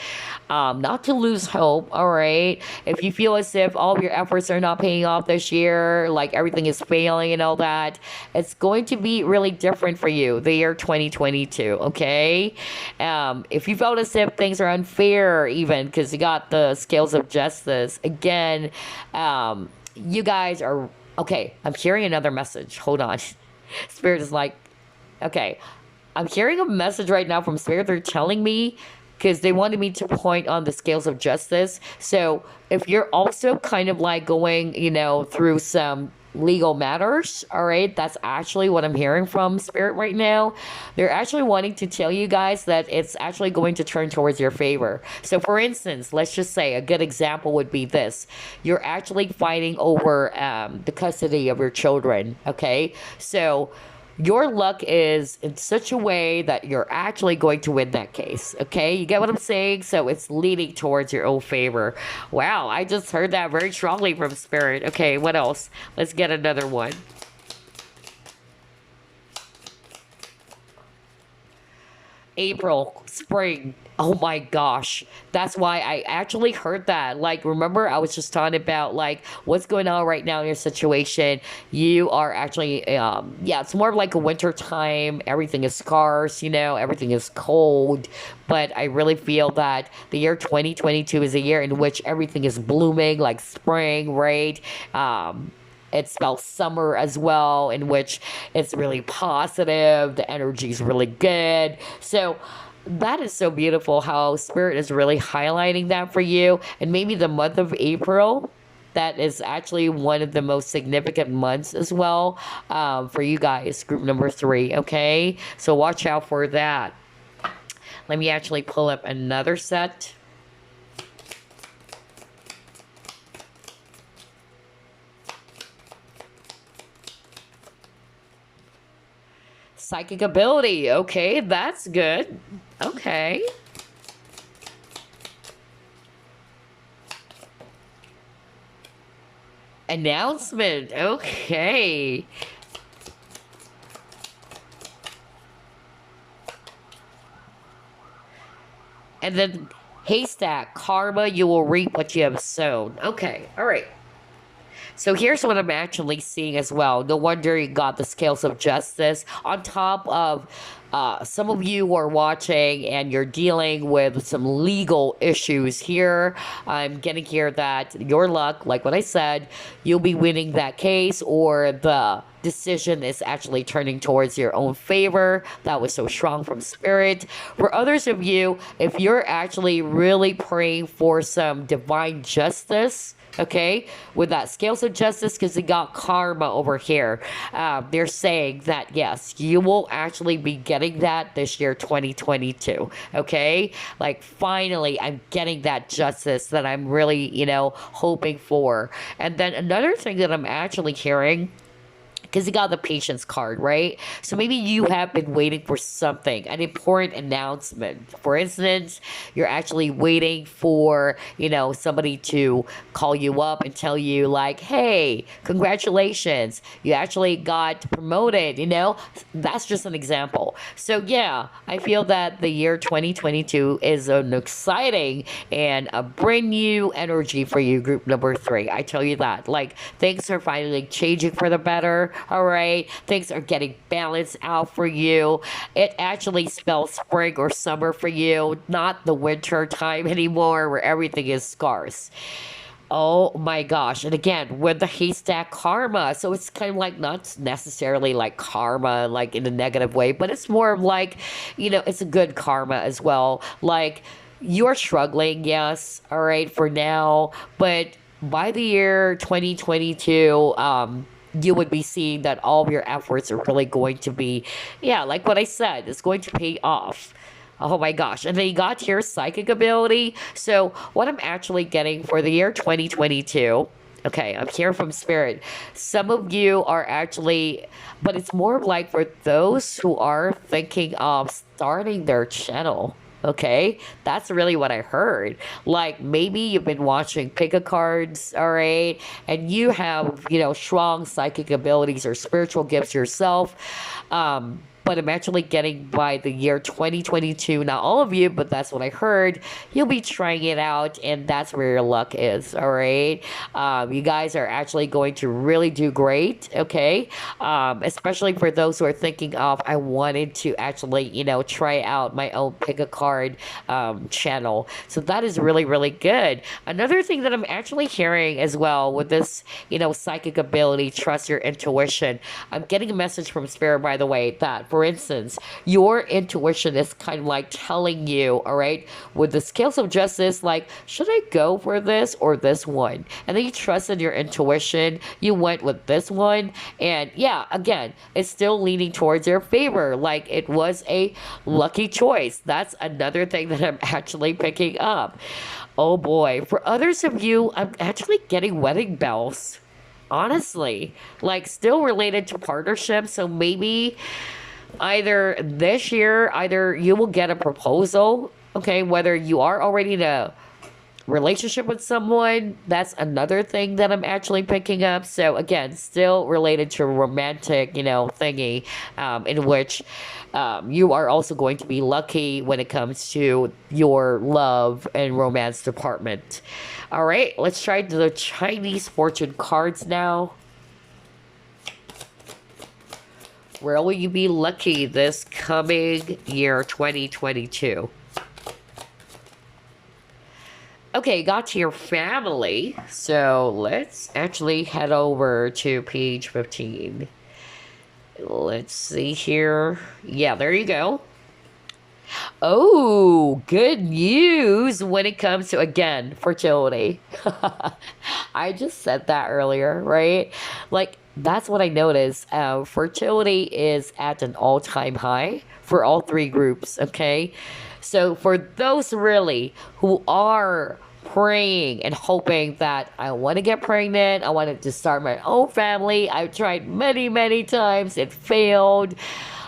Not to lose hope, all right? If you feel as if all of your efforts are not paying off this year, like everything is failing and all that, it's going to be really different for you, the year 2022, okay? If you felt as if things are unfair, even because you got the scales of justice, again, you guys are, okay, I'm hearing another message. Hold on. Spirit is like, okay, I'm hearing a message right now from Spirit. They're telling me because they wanted me to point on the scales of justice. So if you're also kind of like going, through some legal matters, all right, that's actually what I'm hearing from Spirit right now. They're actually wanting to tell you guys that it's actually going to turn towards your favor. So for instance, let's just say a good example would be this. You're actually fighting over the custody of your children, okay? So your luck is in such a way that you're actually going to win that case. Okay, you get what I'm saying? So it's leaning towards your own favor. Wow, I just heard that very strongly from Spirit. Okay, what else? Let's get another one. April, spring. Oh my gosh. That's why I actually heard that. Like, remember, I was just talking about, like, what's going on right now in your situation. You are actually, yeah, it's more of like a winter time. Everything is scarce, everything is cold. But I really feel that the year 2022 is a year in which everything is blooming, like spring, right? It spells summer as well, in which it's really positive, the energy is really good. So that is so beautiful how Spirit is really highlighting that for you. And maybe the month of April, that is actually one of the most significant months as well, for you guys, group number 3, okay? So watch out for that. Let me actually pull up another set. Psychic ability. Okay, that's good. Okay. Announcement. Okay. And then haystack. Karma, you will reap what you have sown. Okay, all right. So here's what I'm actually seeing as well. No wonder you got the scales of justice. On top of some of you are watching and you're dealing with some legal issues here. I'm getting here that your luck, like what I said, you'll be winning that case, or the decision is actually turning towards your own favor. That was so strong from Spirit. For others of you, if you're actually really praying for some divine justice, okay, with that scales of justice, because they got karma over here, they're saying that yes, you will actually be getting that this year 2022, okay? Like, finally I'm getting that justice that I'm really hoping for. And then another thing that I'm actually hearing, because you got the patience card, right? So maybe you have been waiting for something, an important announcement. For instance, you're actually waiting for, somebody to call you up and tell you, like, hey, congratulations, you actually got promoted, That's just an example. So yeah, I feel that the year 2022 is an exciting and a brand new energy for you, group number 3. I tell you that. Like, things are finally changing for the better. All right, things are getting balanced out for you. It actually spells spring or summer for you, not the winter time anymore where everything is scarce. Oh my gosh. And again, with the haystack karma. So it's kind of like not necessarily like karma, like in a negative way, but it's more of like, it's a good karma as well. Like you're struggling, yes, all right, for now, but by the year 2022, you would be seeing that all of your efforts are really going to be, yeah, like what I said, it's going to pay off. Oh my gosh. And then you got your psychic ability. So, what I'm actually getting for the year 2022, okay, I'm here from Spirit. Some of you are actually, but it's more of like for those who are thinking of starting their channel. Okay, that's really what I heard. Like maybe you've been watching pick a cards, all right, and you have, strong psychic abilities or spiritual gifts yourself. But I'm actually getting by the year 2022, not all of you, but that's what I heard. You'll be trying it out, and that's where your luck is, all right? You guys are actually going to really do great, okay? Especially for those who are thinking of, I wanted to actually, try out my own pick a card channel. So that is really, really good. Another thing that I'm actually hearing as well with this, psychic ability, trust your intuition. I'm getting a message from Spirit, by the way, that for instance, your intuition is kind of like telling you, all right, with the scales of justice, like, should I go for this or this one? And then you trusted your intuition, you went with this one, and yeah, again, it's still leaning towards your favor. Like it was a lucky choice. That's another thing that I'm actually picking up. Oh boy, for others of you, I'm actually getting wedding bells. Honestly, like still related to partnerships. So maybe either this year, either you will get a proposal, okay, whether you are already in a relationship with someone, that's another thing that I'm actually picking up. So again, still related to romantic, thingy, in which you are also going to be lucky when it comes to your love and romance department. All right, let's try the Chinese fortune cards now. Where will you be lucky this coming year 2022? Okay, got to your family. So let's actually head over to page 15. Let's see here. Yeah, there you go. Oh, good news when it comes to, again, fertility. I just said that earlier, right? Like, that's what I noticed. Fertility is at an all-time high for all three groups, okay? So for those really who are praying and hoping that I want to get pregnant, I wanted to start my own family, I've tried many, many times, it failed.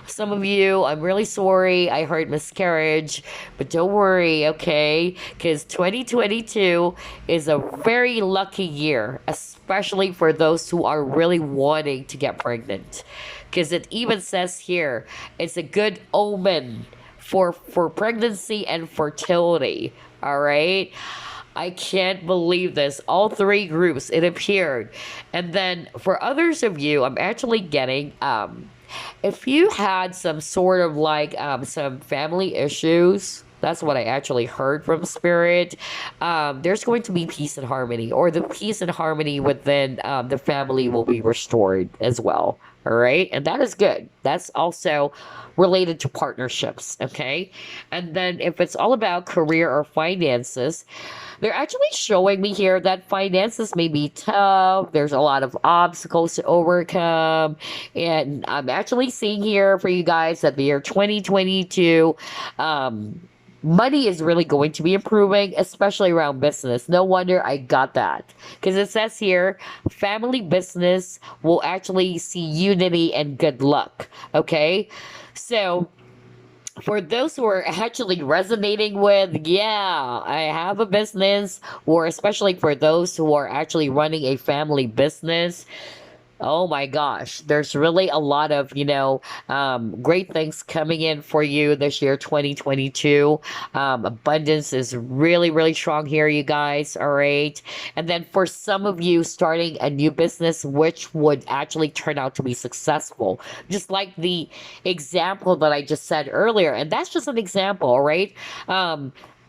Some of you, I'm really sorry. I heard miscarriage, but don't worry, okay? Because 2022 is a very lucky year, especially for those who are really wanting to get pregnant. Because it even says here, it's a good omen for pregnancy and fertility, all right? I can't believe this. All three groups, it appeared. And then for others of you, I'm actually getting if you had some sort of like some family issues, that's what I actually heard from Spirit. There's going to be peace and harmony, or the peace and harmony within the family will be restored as well. All right, and that is good. That's also related to partnerships, okay? And then if it's all about career or finances, they're actually showing me here that finances may be tough. There's a lot of obstacles to overcome. And I'm actually seeing here for you guys that the year 2022, money is really going to be improving, especially around business. No wonder I got that. Because it says here, family business will actually see unity and good luck. Okay? So, for those who are actually resonating with, yeah, I have a business, or especially for those who are actually running a family business, Oh my gosh, there's really a lot of, great things coming in for you this year, 2022. Abundance is really, really strong here, you guys. All right. And then for some of you starting a new business, which would actually turn out to be successful, just like the example that I just said earlier. And that's just an example, all right?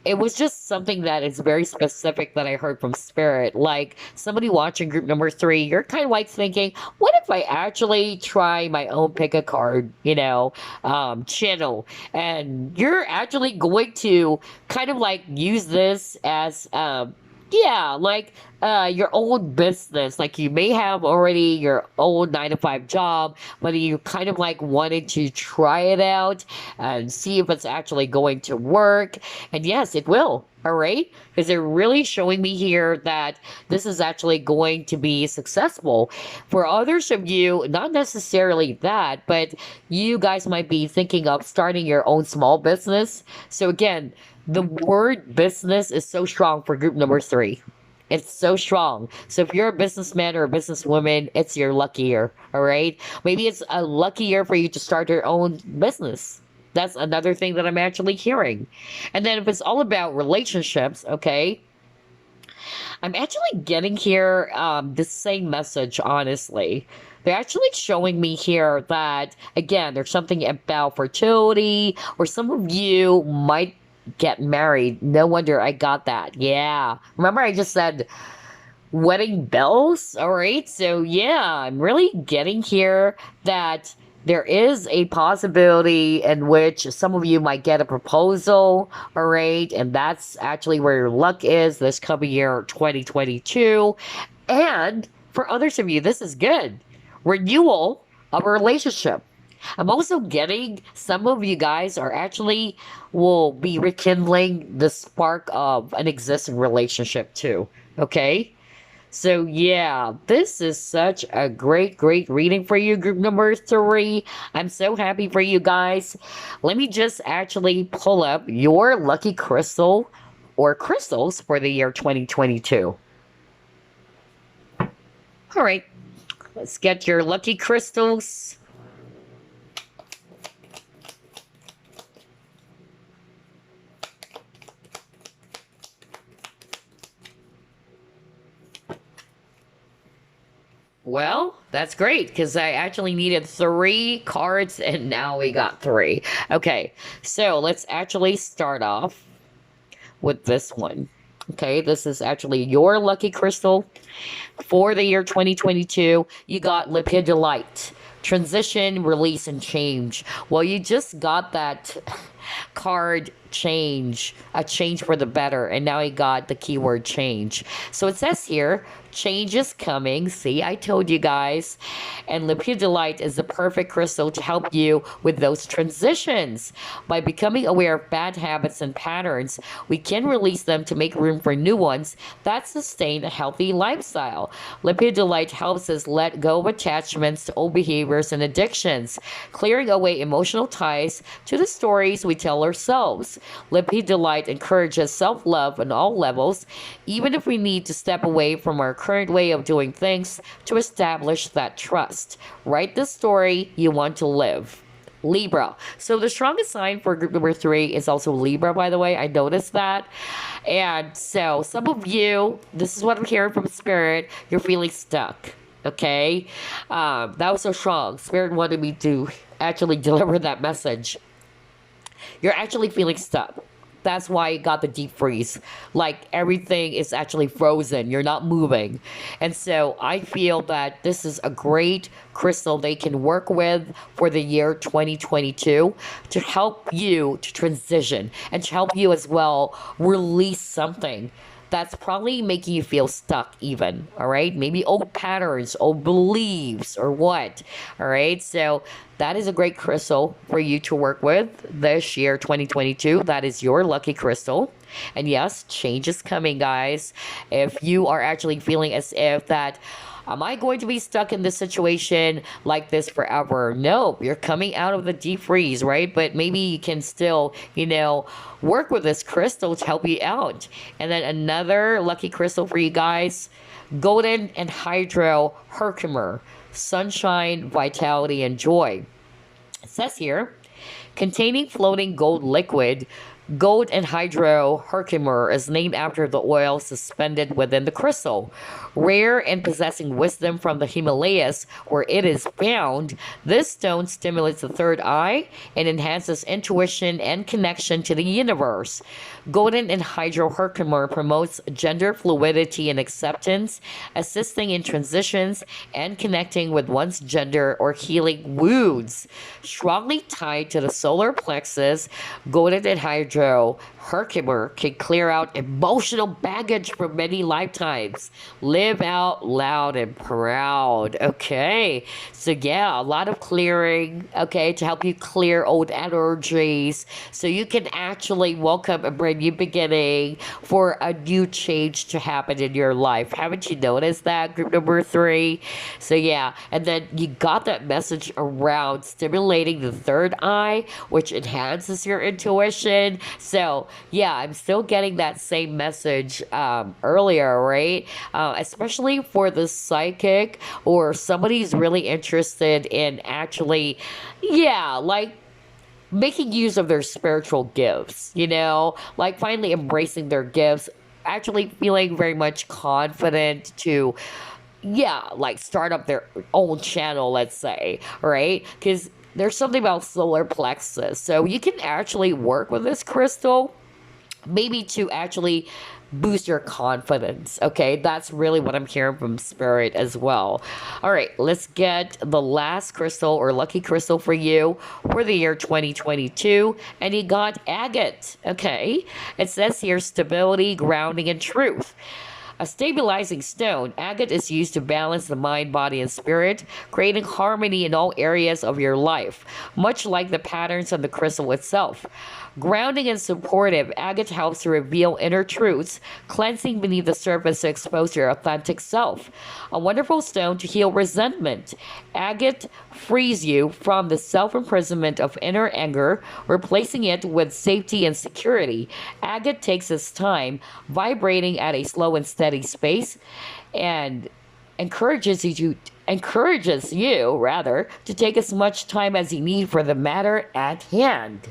It was just something that is very specific that I heard from Spirit. Like somebody watching group number 3, you're kind of like thinking, what if I actually try my own pick a card, channel? And you're actually going to kind of like use this as, yeah, like your old business. Like you may have already your old 9 to 5 job, but you kind of like wanted to try it out and see if it's actually going to work. And yes, it will. All right. Because they're really showing me here that this is actually going to be successful. For others of you, not necessarily that, but you guys might be thinking of starting your own small business. So again, the word business is so strong for group number 3. It's so strong. So if you're a businessman or a businesswoman, it's your lucky year. All right. Maybe it's a lucky year for you to start your own business. That's another thing that I'm actually hearing. And then if it's all about relationships, okay, I'm actually getting here the same message, honestly. They're actually showing me here that, again, there's something about fertility, or some of you might get married. No wonder I got that. Yeah. Remember, I just said wedding bells? All right. So, yeah, I'm really getting here that there is a possibility in which some of you might get a proposal, all right? And that's actually where your luck is this coming year, 2022. And for others of you, this is good. Renewal of a relationship. I'm also getting some of you guys are actually will be rekindling the spark of an existing relationship too, okay? So yeah, this is such a great, great reading for you, group number 3. I'm so happy for you guys. Let me just actually pull up your lucky crystal or crystals for the year 2022. All right, let's get your lucky crystals. Well, that's great because I actually needed 3 cards and now we got 3. Okay, so let's actually start off with this one. Okay, this is actually your lucky crystal for the year 2022. You got Lepidolite. Transition, release, and change. Well, you just got that card change, a change for the better, and now you got the keyword change. So it says here, change is coming. See, I told you guys. And Lepidolite is the perfect crystal to help you with those transitions. By becoming aware of bad habits and patterns, we can release them to make room for new ones that sustain a healthy lifestyle. Lepidolite helps us let go of attachments to old behaviors and addictions, clearing away emotional ties to the stories we tell ourselves. Lepidolite encourages self-love on all levels, even if we need to step away from our current way of doing things to establish that trust. Write the story you want to live. Libra. So the strongest sign for group number 3 is also Libra, by the way. I noticed that. And so some of you, this is what I'm hearing from Spirit, you're feeling stuck. Okay? That was so strong. Spirit wanted me to actually deliver that message. You're actually feeling stuck. That's why you got the deep freeze. Like everything is actually frozen. You're not moving. And so I feel that this is a great crystal they can work with for the year 2022 to help you to transition and to help you as well release something that's probably making you feel stuck even, all right? Maybe old patterns, old beliefs, or what, all right? So that is a great crystal for you to work with this year, 2022. That is your lucky crystal. And yes, change is coming, guys. If you are actually feeling as if that, Am I going to be stuck in this situation like this forever? No, you're coming out of the deep freeze, right? But maybe you can still, work with this crystal to help you out. And then another lucky crystal for you guys, golden and hydro herkimer, sunshine, vitality, and joy. It says here, containing floating gold liquid, gold and hydro herkimer is named after the oil suspended within the crystal. Rare and possessing wisdom from the Himalayas, where it is found, this stone stimulates the third eye and enhances intuition and connection to the universe. Golden and hydro herkimer promotes gender fluidity and acceptance, assisting in transitions and connecting with one's gender or healing wounds. Strongly tied to the solar plexus, golden and hydro herkimer can clear out emotional baggage from many lifetimes. Live out loud and proud. Okay. So, yeah, a lot of clearing, okay, to help you clear old energies so you can actually welcome a brand new beginning for a new change to happen in your life. Haven't you noticed that, group number 3? So, yeah, and then you got that message around stimulating the third eye, which enhances your intuition. So, yeah, I'm still getting that same message earlier, right? Especially for the psychic or somebody who's really interested in actually, yeah, like making use of their spiritual gifts, like finally embracing their gifts, actually feeling very much confident to, yeah, like start up their own channel, let's say, right? Because there's something about solar plexus. So you can actually work with this crystal maybe to actually boost your confidence. Okay, that's really what I'm hearing from spirit as well. All right, let's get the last crystal or lucky crystal for you for the year 2022, and you got agate. Okay, it says here stability, grounding, and truth. A stabilizing stone, agate is used to balance the mind, body, and spirit, creating harmony in all areas of your life, much like the patterns on the crystal itself. Grounding and supportive, agate helps to reveal inner truths, cleansing beneath the surface to expose your authentic self. A wonderful stone to heal resentment. Agate frees you from the self-imprisonment of inner anger, replacing it with safety and security. Agate takes its time, vibrating at a slow and steady space, and encourages you rather to take as much time as you need for the matter at hand.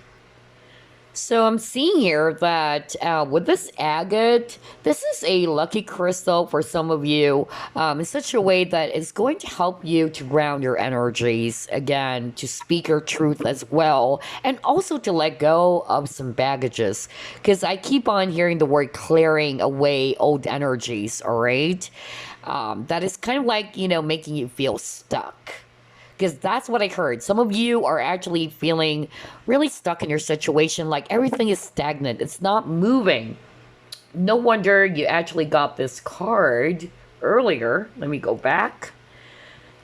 So I'm seeing here that with this agate, this is a lucky crystal for some of you in such a way that it's going to help you to ground your energies, again, to speak your truth as well, and also to let go of some baggages. Because I keep on hearing the word clearing away old energies, all right? That is kind of like, making you feel stuck, because that's what I heard. Some of you are actually feeling really stuck in your situation, like everything is stagnant. It's not moving. No wonder you actually got this card earlier. Let me go back.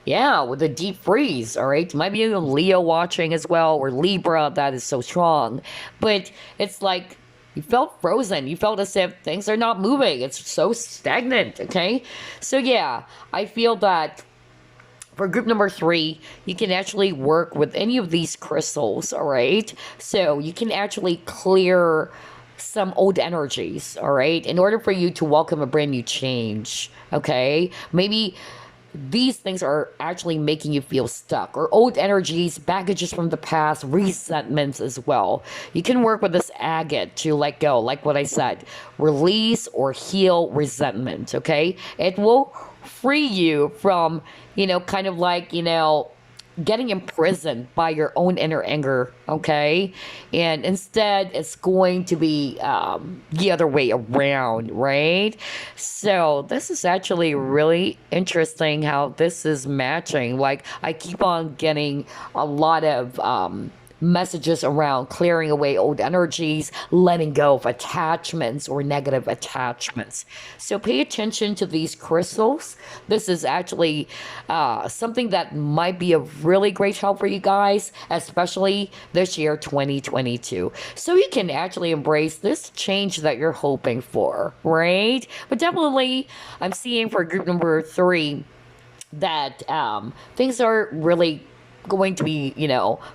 Yeah, with a deep freeze, all right? Might be a Leo watching as well, or Libra, that is so strong. But it's like you felt frozen. You felt as if things are not moving. It's so stagnant, okay? So yeah, I feel that for group number 3, you can actually work with any of these crystals, all right? So you can actually clear some old energies, all right? In order for you to welcome a brand new change, okay? Maybe these things are actually making you feel stuck, or old energies, baggages from the past, resentments as well. You can work with this agate to let go, like what I said, release or heal resentment, okay? It will free you from, kind of like, getting imprisoned by your own inner anger, okay? And instead, it's going to be the other way around, right? So this is actually really interesting how this is matching. Like, I keep on getting a lot of messages around clearing away old energies, letting go of attachments or negative attachments. So pay attention to these crystals. This is actually something that might be a really great help for you guys, especially this year 2022. So you can actually embrace this change that you're hoping for, right? But definitely, I'm seeing for group number 3, that things are really going to be,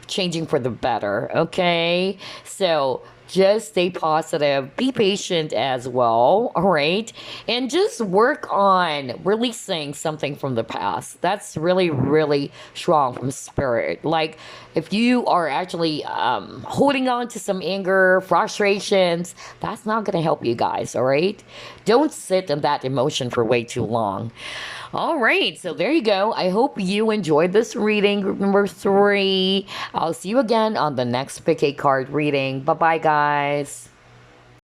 changing for the better. Okay. So just stay positive, be patient as well. All right. And just work on releasing something from the past. That's really, really strong from spirit. Like if you are actually holding on to some anger, frustrations, that's not going to help you guys. All right. Don't sit in that emotion for way too long. All right, so there you go. I hope you enjoyed this reading, group number 3. I'll see you again on the next pick a card reading. Bye bye, guys.